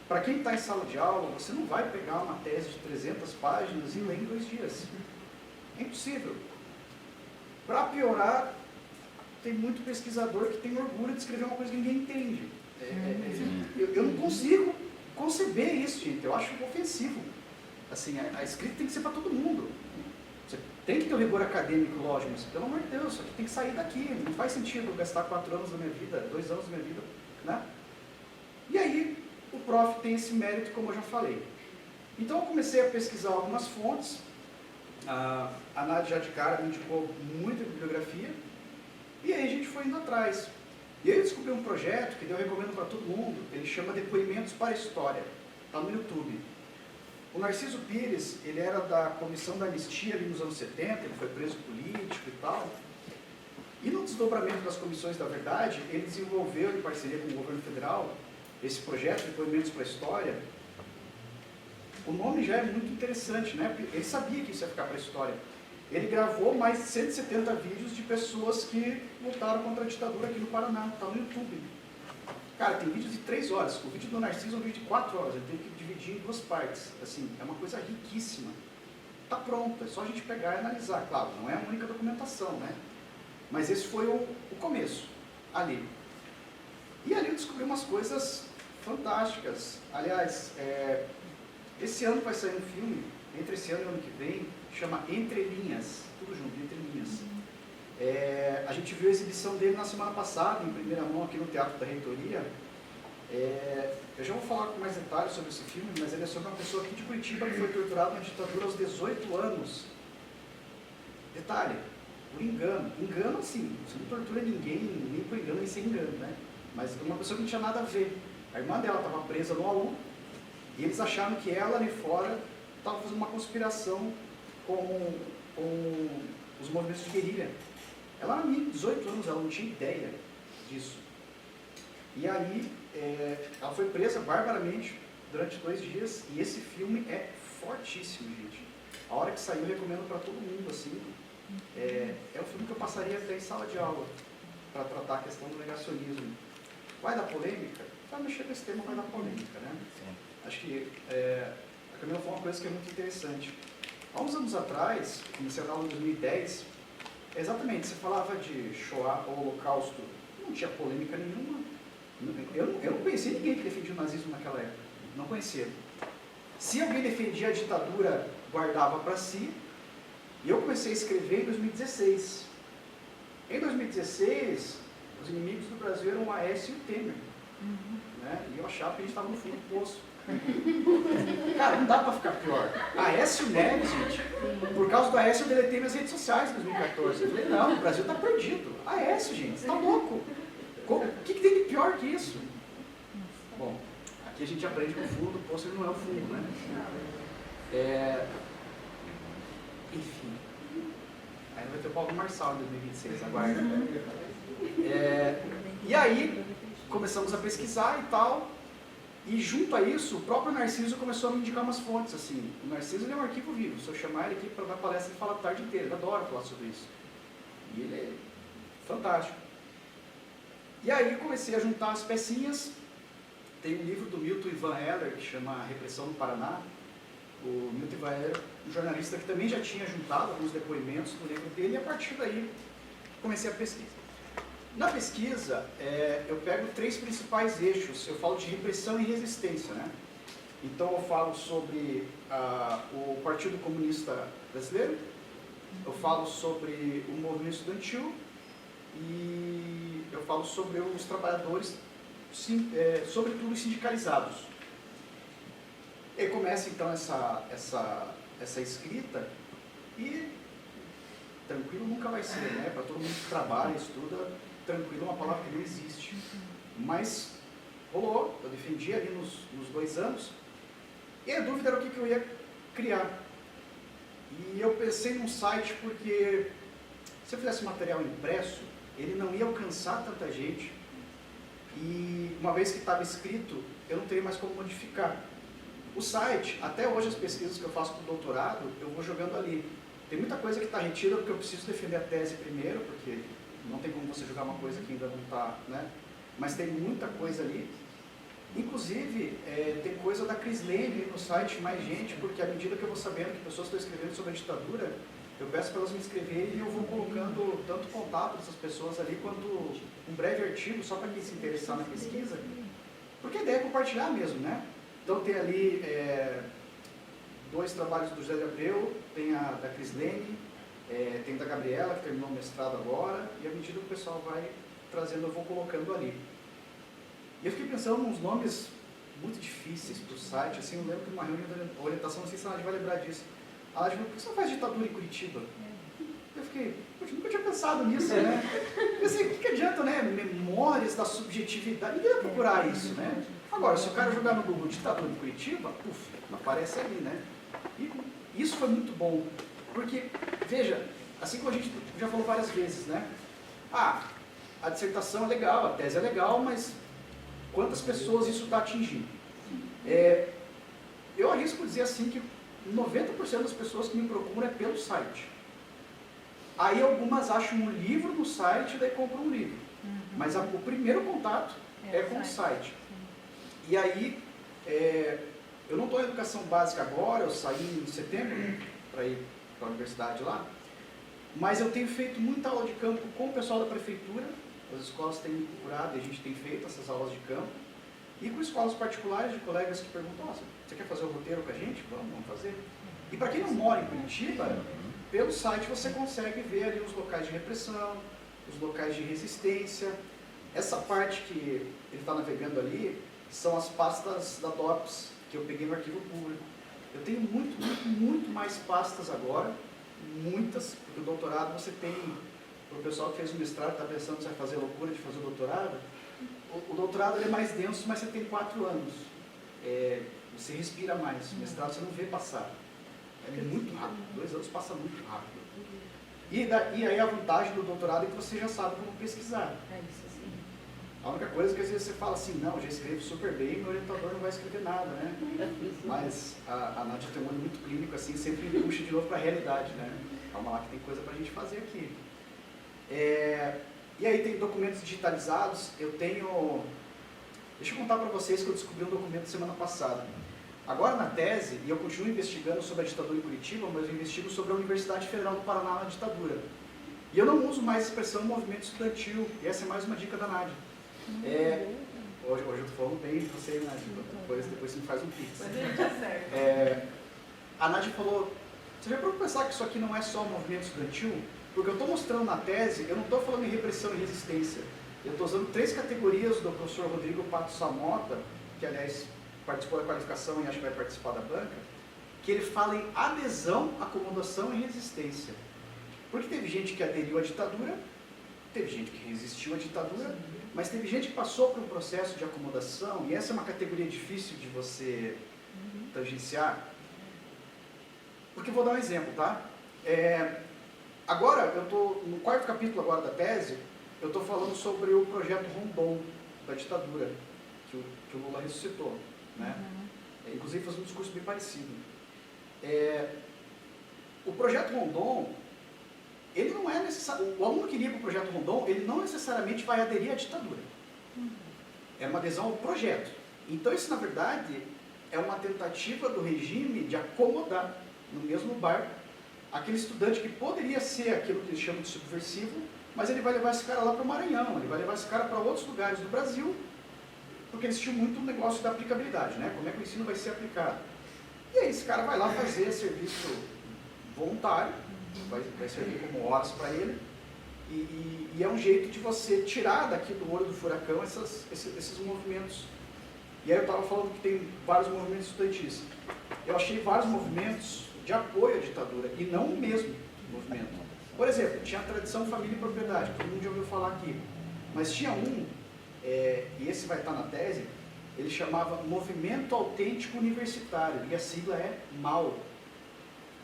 para quem está em sala de aula, você não vai pegar uma tese de 300 páginas e ler em 2 dias. É impossível. Para piorar, tem muito pesquisador que tem orgulho de escrever uma coisa que ninguém entende. Eu não consigo conceber isso, gente. Eu acho ofensivo. Assim, a escrita tem que ser para todo mundo. Você tem que ter o rigor acadêmico, lógico, mas pelo amor de Deus, isso aqui tem que sair daqui. Não faz sentido eu gastar 4 anos da minha vida, 2 anos da minha vida, né? E aí, o prof tem esse mérito, como eu já falei. Então, eu comecei a pesquisar algumas fontes. A Nádia já de cara me indicou muita bibliografia. E aí a gente foi indo atrás. E aí eu descobri um projeto que eu recomendo para todo mundo. Ele chama Depoimentos para a História. Está no YouTube. O Narciso Pires, ele era da Comissão da Anistia ali nos anos 70, ele foi preso político e tal. E no desdobramento das Comissões da Verdade, ele desenvolveu, em parceria com o governo federal, esse projeto, Depoimentos para a História. O nome já é muito interessante, né? Ele sabia que isso ia ficar para a história. Ele gravou mais de 170 vídeos de pessoas que lutaram contra a ditadura aqui no Paraná, está no YouTube. Cara, tem vídeos de 3 horas. O vídeo do Narciso é um vídeo de 4 horas, ele teve que dividir em 2 partes. Assim, é uma coisa riquíssima. Está pronto, é só a gente pegar e analisar. Claro, não é a única documentação, né? Mas esse foi o começo, ali. E ali eu descobri umas coisas fantásticas. Aliás, esse ano vai sair um filme, entre esse ano e o ano que vem, chama Entre Linhas, tudo junto, Entre Linhas. A gente viu a exibição dele na semana passada, em primeira mão, aqui no Teatro da Reitoria. Eu já vou falar com mais detalhes sobre esse filme, mas ele é sobre uma pessoa aqui de Curitiba que foi torturada na ditadura aos 18 anos. Detalhe, por engano. Engano, assim, você não tortura ninguém, nem por engano, nem sem engano, né? Mas uma pessoa que não tinha nada a ver. A irmã dela estava presa no AU, e eles acharam que ela ali fora estava fazendo uma conspiração com os movimentos de guerrilha. Ela era 18 anos, ela não tinha ideia disso. E aí, ela foi presa barbaramente durante 2 dias, e esse filme é fortíssimo, gente. A hora que saiu, eu recomendo para todo mundo, assim. É um filme que eu passaria até em sala de aula, para tratar a questão do negacionismo. Vai dar polêmica? Vai mexer com esse tema, vai dar polêmica, né? Sim. Acho que a Camila falou uma coisa que é muito interessante. Há uns anos atrás, comecei a dar aula em 2010, exatamente, você falava de Shoah ou Holocausto, não tinha polêmica nenhuma. Eu não conhecia ninguém que defendia o nazismo naquela época, não conhecia. Se alguém defendia a ditadura, guardava para si, e eu comecei a escrever em 2016. Em 2016, os inimigos do Brasil eram o Aécio e o Temer. Né? E eu achava que a gente estava no fundo do poço. Cara, não dá pra ficar pior. Aécio Neves, gente, por causa do Aécio eu deletei minhas redes sociais em 2014. Eu falei, não, o Brasil tá perdido. Aécio, gente, você tá louco. O que tem de pior que isso? Bom, aqui a gente aprende que o fundo do poço não é o fundo, né? Enfim. Aí vai ter o Paulo Marçal em 2026, aguarda. E aí, começamos a pesquisar e tal. E junto a isso, o próprio Narciso começou a me indicar umas fontes, assim. O Narciso, ele é um arquivo vivo. Se eu chamar ele aqui para dar palestra, ele fala a tarde inteira. Ele adora falar sobre isso. E ele é fantástico. E aí comecei a juntar as pecinhas. Tem um livro do Milton Ivan Heller, que chama Repressão no Paraná. O Milton Ivan Heller, um jornalista que também já tinha juntado alguns depoimentos no livro dele. E a partir daí, comecei a pesquisa. Na pesquisa, eu pego 3 principais eixos. Eu falo de repressão e resistência, né? Então, eu falo sobre o Partido Comunista Brasileiro, eu falo sobre o movimento estudantil e eu falo sobre os trabalhadores, sobretudo sindicalizados. E começa, então, essa escrita e tranquilo nunca vai ser, né? Para todo mundo que trabalha, estuda, tranquilo é uma palavra que não existe. Mas rolou, eu defendi ali nos 2 anos, e a dúvida era o que eu ia criar. E eu pensei num site porque se eu fizesse material impresso, ele não ia alcançar tanta gente, e uma vez que estava escrito, eu não teria mais como modificar. O site, até hoje as pesquisas que eu faço para o doutorado, eu vou jogando ali. Tem muita coisa que está retida porque eu preciso defender a tese primeiro, porque não tem como você jogar uma coisa que ainda não está, né? Mas tem muita coisa ali. Inclusive, tem coisa da Cris Lane no site, mais gente, porque à medida que eu vou sabendo que pessoas estão escrevendo sobre a ditadura, eu peço para elas me escreverem e eu vou colocando tanto contato dessas pessoas ali, quanto um breve artigo, só para quem se interessar na pesquisa. Porque a ideia é compartilhar mesmo, né? Então tem ali 2 trabalhos do José de Abreu, tem a da Cris Lane, tem da Gabriela, que terminou o mestrado agora, e à medida que o pessoal vai trazendo, eu vou colocando ali. E eu fiquei pensando nos nomes muito difíceis para o site, assim, eu lembro que numa reunião de orientação, não sei se a Nádia vai lembrar disso, a Nádia falou, por que você não faz ditadura em Curitiba? Eu fiquei, poxa, nunca tinha pensado nisso, né? Eu pensei, o que adianta, né? Memórias da subjetividade, ninguém vai procurar isso, né? Agora, se o cara jogar no Google ditadura em Curitiba, aparece ali, né? E isso foi muito bom, porque, veja, assim como a gente já falou várias vezes, né? A dissertação é legal, a tese é legal, mas quantas pessoas isso está atingindo? Eu arrisco dizer assim que 90% das pessoas que me procuram é pelo site. Aí algumas acham um livro no site e daí compram um livro. Mas o primeiro contato é com o site. E aí, eu não estou em educação básica agora, eu saí em setembro, né, para ir para a universidade lá, mas eu tenho feito muita aula de campo com o pessoal da prefeitura, as escolas têm me procurado e a gente tem feito essas aulas de campo, e com escolas particulares de colegas que perguntam, você quer fazer o roteiro com a gente? Vamos fazer. E para quem não mora em Curitiba, pelo site você consegue ver ali os locais de repressão, os locais de resistência. Essa parte que ele está navegando ali são as pastas da DOPS, que eu peguei no arquivo público. Eu tenho muito mais pastas agora, muitas, porque o doutorado você tem, para o pessoal que fez o mestrado, está pensando se vai fazer loucura de fazer o doutorado, o doutorado ele é mais denso, mas você tem 4 anos. Você respira mais, o mestrado você não vê passar. É muito rápido, 2 anos passa muito rápido. E aí a vantagem do doutorado é que você já sabe como pesquisar. A única coisa é que às vezes você fala assim, não, já escrevo super bem, meu orientador não vai escrever nada, né? Mas a Nádia tem um olho muito clínico, assim, sempre puxa de novo para a realidade, né? Calma lá que tem coisa para a gente fazer aqui. E aí tem documentos digitalizados, eu tenho... Deixa eu contar para vocês que eu descobri um documento semana passada. Agora na tese, e eu continuo investigando sobre a ditadura em Curitiba, mas eu investigo sobre a Universidade Federal do Paraná na ditadura. E eu não uso mais a expressão movimento estudantil, e essa é mais uma dica da Nádia. Hoje eu estou falando bem de você, Nádia, depois você me faz um pix. Mas ele tá certo. A Nádia falou, você já pode pensar que isso aqui não é só movimento estudantil? Porque eu estou mostrando na tese, eu não estou falando em repressão e resistência. Eu estou usando 3 categorias do professor Rodrigo Pato Samota, que aliás participou da qualificação e acho que vai participar da banca, que ele fala em adesão, acomodação e resistência. Porque teve gente que aderiu à ditadura, teve gente que resistiu à ditadura, mas teve gente que passou por um processo de acomodação, e essa é uma categoria difícil de você tangenciar. Porque eu vou dar um exemplo, tá? Agora, eu estou no 4º capítulo agora da tese, eu estou falando sobre o projeto Rondon, da ditadura, que o Lula ressuscitou, né? Inclusive fazendo um discurso bem parecido. O projeto Rondon, ele não é necessário, o aluno que iria para o projeto Rondon, ele não necessariamente vai aderir à ditadura. É uma adesão ao projeto. Então isso, na verdade, é uma tentativa do regime de acomodar no mesmo barco aquele estudante que poderia ser aquilo que eles chamam de subversivo, mas ele vai levar esse cara lá para o Maranhão, ele vai levar esse cara para outros lugares do Brasil, porque eles tinham muito o negócio da aplicabilidade, né? Como é que o ensino vai ser aplicado. E aí esse cara vai lá fazer serviço voluntário, vai servir como horas para ele, e é um jeito de você tirar daqui do olho do furacão esses movimentos. E aí eu estava falando que tem vários movimentos estudantis. Eu achei vários movimentos de apoio à ditadura, e não o mesmo movimento. Por exemplo, tinha a tradição família e propriedade, todo mundo já ouviu falar aqui. Mas tinha um, e esse vai estar na tese, ele chamava Movimento Autêntico Universitário, e a sigla é MAU.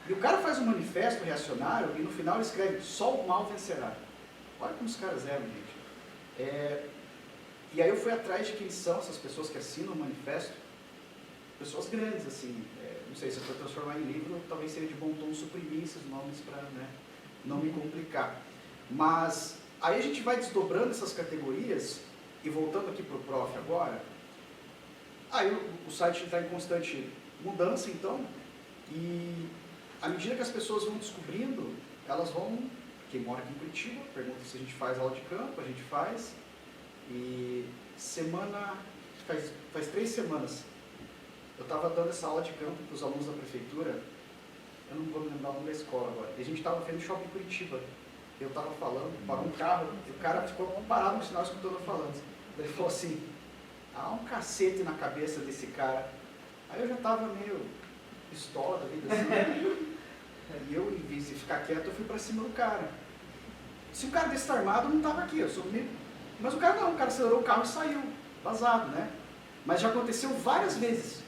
E o cara faz um manifesto reacionário, e no final ele escreve, só o mal vencerá. Olha como os caras eram, gente. E aí eu fui atrás de quem são essas pessoas que assinam o manifesto, pessoas grandes, assim, não sei, se eu for transformar em livro, talvez seria de bom tom suprimir esses nomes para, né, não me complicar. Mas aí a gente vai desdobrando essas categorias, e voltando aqui para o prof agora, Aí o site está em constante mudança, então, e à medida que as pessoas vão descobrindo, elas vão, quem mora aqui em Curitiba, pergunta se a gente faz aula de campo, a gente faz, e faz 3 semanas, eu estava dando essa aula de campo para os alunos da prefeitura, eu não vou me lembrar o nome da escola agora, e a gente estava vendo shopping em Curitiba, eu estava falando, parou um carro, e o cara ficou parado no sinal escutando eu falando. Ele falou assim, há um cacete na cabeça desse cara. Aí eu já estava meio pistola da vida assim, e eu, em vez de ficar quieto, eu fui para cima do cara. Se o cara desse estar armado, eu não estava aqui, eu sou meio... Mas o cara não, o cara acelerou o carro e saiu, vazado, né? Mas já aconteceu várias vezes,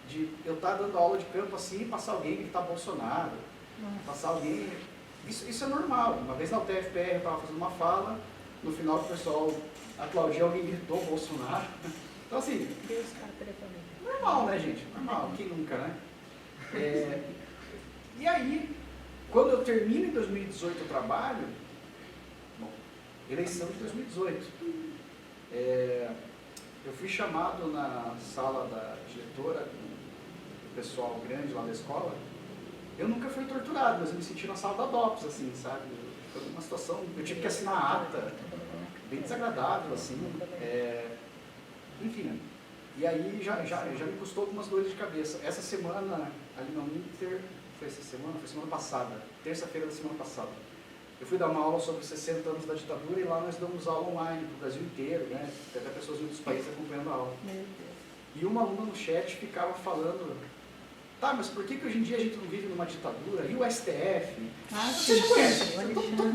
de eu estar dando aula de campo assim e passar alguém gritar Bolsonaro, passar alguém... Isso é normal. Uma vez na UTFPR eu estava fazendo uma fala, no final o pessoal aplaudiu, alguém gritou Bolsonaro. Então assim, normal, né, gente? Normal, quem nunca, né? E aí, quando eu termino em 2018 o trabalho, bom, eleição de 2018, eu fui chamado na sala da diretora, com o pessoal grande lá da escola. Eu nunca fui torturado, mas eu me senti na sala da DOPS, assim, sabe? Foi uma situação, eu tive que assinar a ata, bem desagradável, assim. Enfim, e aí já me custou algumas dores de cabeça. Essa semana, ali no Inter, foi semana passada, terça-feira da semana passada, eu fui dar uma aula sobre 60 anos da ditadura e lá nós damos aula online para o Brasil inteiro, né? Tem até pessoas de outros países acompanhando a aula. E uma aluna no chat ficava falando... Tá, mas por que hoje em dia a gente não vive numa ditadura? E o STF? Você já conhece,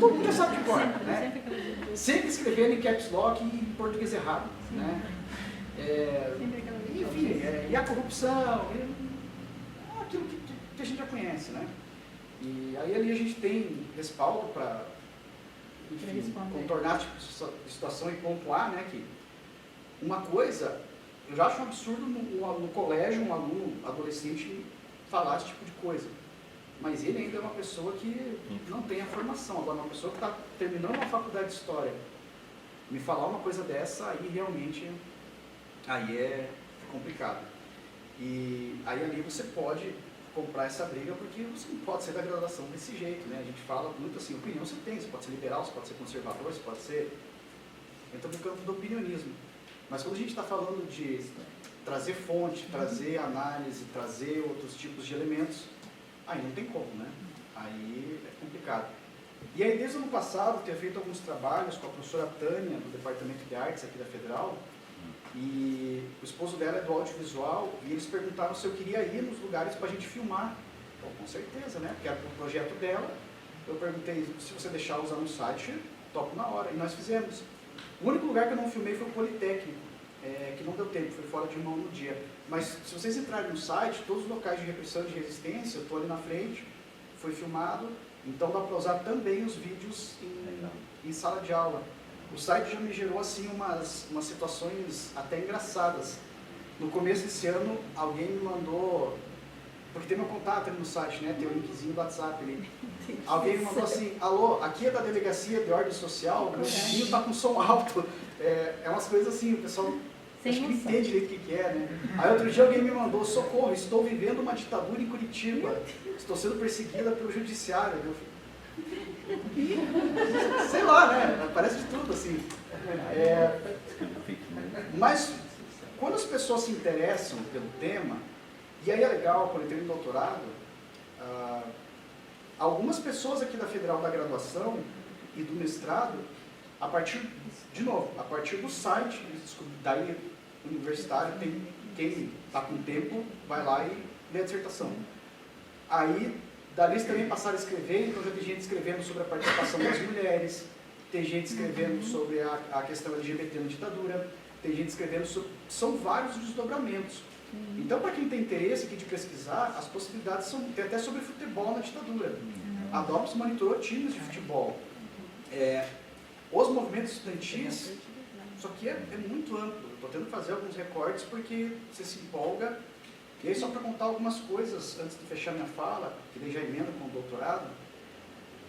todo mundo já sabe de cor, né? Sempre escrevendo em caps lock e em português errado, né? Enfim, e a corrupção, aquilo que a gente já conhece, né? E aí ali a gente tem respaldo para, enfim, contornar tipo de situação e pontuar, né, que uma coisa, eu já acho um absurdo no colégio um aluno adolescente falar esse tipo de coisa, mas ele ainda é uma pessoa que não tem a formação. Agora, uma pessoa que está terminando uma faculdade de História, me falar uma coisa dessa, aí realmente aí é complicado. E aí ali você pode comprar essa briga, porque você não pode ser da graduação desse jeito, né? A gente fala muito assim, opinião você tem, você pode ser liberal, você pode ser conservador, você pode ser... Entra no campo do opinionismo. Mas quando a gente está falando de trazer fonte, trazer análise, trazer outros tipos de elementos, aí não tem como, né? Aí é complicado. E aí, desde o ano passado, eu tenho feito alguns trabalhos com a professora Tânia, do Departamento de Artes aqui da Federal, e o esposo dela é do audiovisual, e eles perguntaram se eu queria ir nos lugares para a gente filmar. Bom, com certeza, né? Porque era o projeto dela. Eu perguntei, se você deixar usar no site, topo na hora. E nós fizemos. O único lugar que eu não filmei foi o Politécnico, que não deu tempo, foi fora de mão no dia. Mas se vocês entrarem no site, todos os locais de repressão e de resistência, eu estou ali na frente, foi filmado, então dá para usar também os vídeos em sala de aula. O site já me gerou assim umas situações até engraçadas. No começo desse ano, alguém me mandou, porque tem meu contato ali no site, né? Tem o linkzinho do WhatsApp ali. Alguém me mandou assim, alô, aqui é da Delegacia de Ordem Social, meu vizinho está com som alto. É umas coisas assim, o pessoal acho que não entende direito o que é, né? Aí outro dia alguém me mandou, socorro, estou vivendo uma ditadura em Curitiba, estou sendo perseguida pelo judiciário. Sei lá, né? Parece de tudo, assim. Mas, quando as pessoas se interessam pelo tema, e aí é legal, quando eu entrei no doutorado, algumas pessoas aqui da Federal da Graduação e do mestrado, a partir do site, daí universitário, quem está com tempo, vai lá e lê a dissertação. Aí, dali eles também passaram a escrever, então já tem gente escrevendo sobre a participação das mulheres, tem gente escrevendo sobre a questão LGBT na ditadura, tem gente escrevendo sobre... São vários desdobramentos. Então, para quem tem interesse aqui de pesquisar, as possibilidades são... Tem até sobre futebol na ditadura. A DOPS monitorou times de futebol. Os movimentos estudantis, só que é muito amplo. Estou tendo que fazer alguns recortes porque você se empolga. E aí, só para contar algumas coisas, antes de fechar minha fala, que daí já emenda com o doutorado,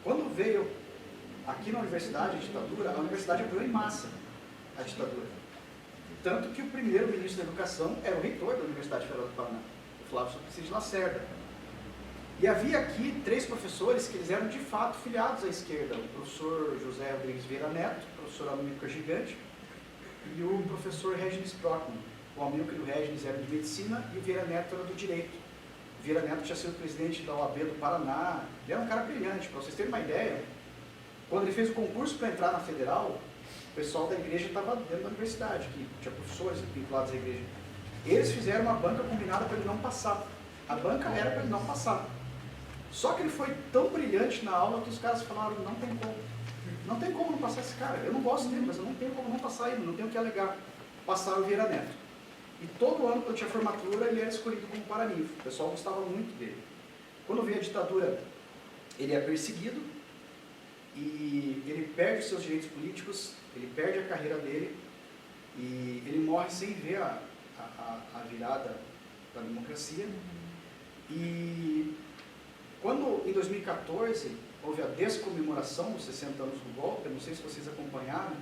quando veio aqui na universidade a ditadura, a universidade apoiou em massa a ditadura. tanto que o primeiro ministro da Educação era o reitor da Universidade Federal do Paraná, o Flávio Suplicy Lacerda. E havia aqui 3 professores que eles eram de fato filiados à esquerda, o professor José Rodrigues Vieira Neto, o professor Amilcar Gigante e o professor Regis Brockman. O Amilcar e o Regis eram de medicina e o Vieira Neto era do direito. O Vieira Neto tinha sido presidente da OAB do Paraná, ele era um cara brilhante. Para vocês terem uma ideia, quando ele fez o concurso para entrar na Federal, o pessoal da igreja estava dentro da universidade, que tinha professores vinculados à igreja. Eles fizeram uma banca combinada para ele não passar. A banca era para ele não passar. Só que ele foi tão brilhante na aula que os caras falaram, não tem como. Não tem como não passar esse cara. Eu não gosto dele, mas eu não tenho como não passar ele, não tenho o que alegar. Passaram o Vieira Neto. E todo ano, quando tinha formatura, ele era escolhido como paraninfo. O pessoal gostava muito dele. Quando veio a ditadura, ele é perseguido e ele perde os seus direitos políticos, ele perde a carreira dele e ele morre sem ver a virada da democracia. E quando, em 2014, houve a descomemoração dos 60 anos do golpe, eu não sei se vocês acompanharam,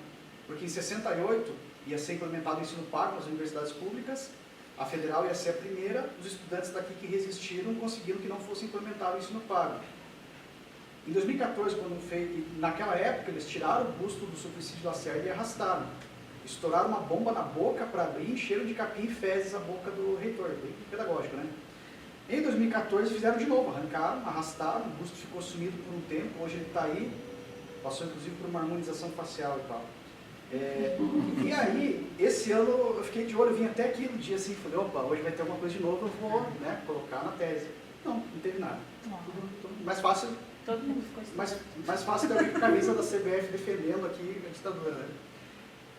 porque em 68 ia ser implementado o ensino pago nas universidades públicas, a federal ia ser a primeira, os estudantes daqui que resistiram conseguiram que não fosse implementado o ensino pago. Em 2014, naquela época, eles tiraram o busto do Suplicy Lacerda e arrastaram. Estouraram uma bomba na boca para abrir, encheram de capim e fezes a boca do reitor, bem pedagógico, né? Em 2014 fizeram de novo, arrancaram, arrastaram, o busto ficou sumido por um tempo, hoje ele está aí, passou inclusive por uma harmonização facial e tal. E aí, esse ano eu fiquei de olho, eu vim até aqui no dia assim, falei, opa, hoje vai ter alguma coisa de novo, eu vou, né, colocar na tese. Não teve nada. Tudo mais fácil. Todo mundo ficou estudando. Mais fácil ter a camisa da CBF defendendo aqui a ditadura, né?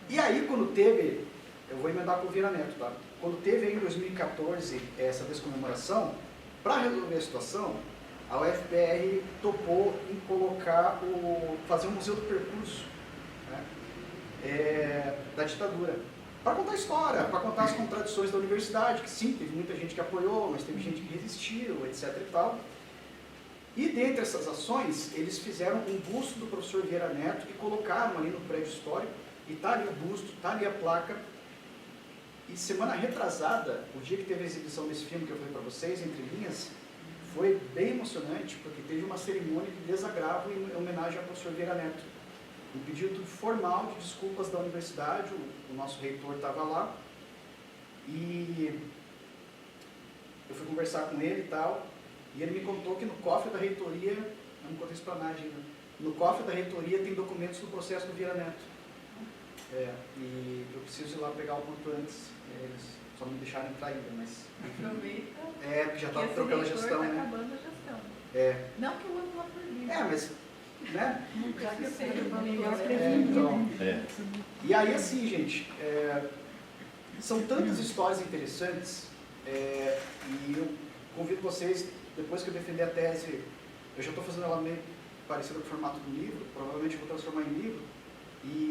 E aí, quando teve, eu vou emendar com o Vieira Neto, tá? Quando teve aí em 2014 essa descomemoração, para resolver a situação, a UFPR topou em fazer um museu do percurso, né, da ditadura. Para contar a história, para contar as contradições da universidade, que sim, teve muita gente que apoiou, mas teve gente que resistiu, etc. e tal. E dentre essas ações, eles fizeram um busto do professor Vieira Neto e colocaram ali no prédio histórico, e está ali o busto, está ali a placa. E semana retrasada, o dia que teve a exibição desse filme que eu falei para vocês, Entre Linhas, foi bem emocionante, porque teve uma cerimônia de desagravo em homenagem ao professor Vieira Neto. Um pedido formal de desculpas da universidade, o nosso reitor estava lá, e eu fui conversar com ele e tal, e ele me contou que no cofre da reitoria, eu não contei isso para nada ainda, no cofre da reitoria tem documentos do processo do Vieira Neto. E eu preciso ir lá pegar o quanto antes, eles só não me deixaram entrar ainda, mas... Aproveita. Porque já está trocando a gestão, tá né? acabando a gestão. Não que o outro vá por mim. Mas, né? Já que seja uma melhor Então, E aí, assim, gente, são tantas histórias interessantes, e eu convido vocês, depois que eu defender a tese, eu já estou fazendo ela meio parecida com o formato do livro, provavelmente vou transformar em livro,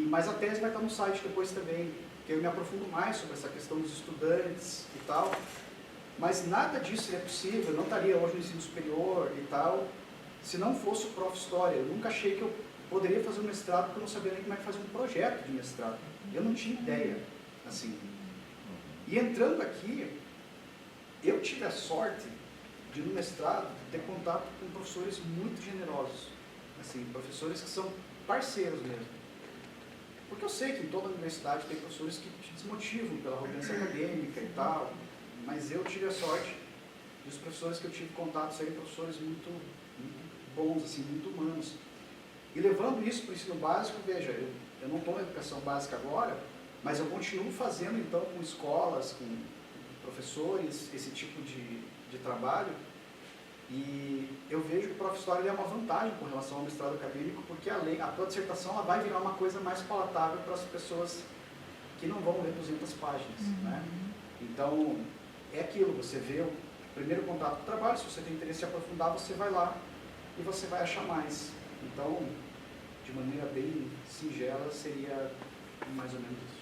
mas a tese vai estar no site depois também, que eu me aprofundo mais sobre essa questão dos estudantes e tal, mas nada disso seria possível, eu não estaria hoje no ensino superior e tal, se não fosse o Prof. História. Eu nunca achei que eu poderia fazer um mestrado, porque eu não sabia nem como é que fazia um projeto de mestrado, eu não tinha ideia, assim. E entrando aqui, eu tive a sorte de, no mestrado, ter contato com professores muito generosos, assim, professores que são parceiros mesmo. Porque eu sei que em toda a universidade tem professores que te desmotivam pela arrogância acadêmica e tal, mas eu tive a sorte dos professores que eu tive contato serem professores muito bons, assim, muito humanos. E levando isso para o ensino básico, veja, eu não estou na educação básica agora, mas eu continuo fazendo, então, com escolas, com professores, esse tipo de trabalho. E eu vejo que o Prof. História é uma vantagem com relação ao mestrado acadêmico, porque a tua dissertação ela vai virar uma coisa mais palatável para as pessoas que não vão ler 200 páginas. Né? Então, é aquilo, você vê o primeiro contato com o trabalho, se você tem interesse em aprofundar, você vai lá e você vai achar mais. Então, de maneira bem singela, seria mais ou menos isso.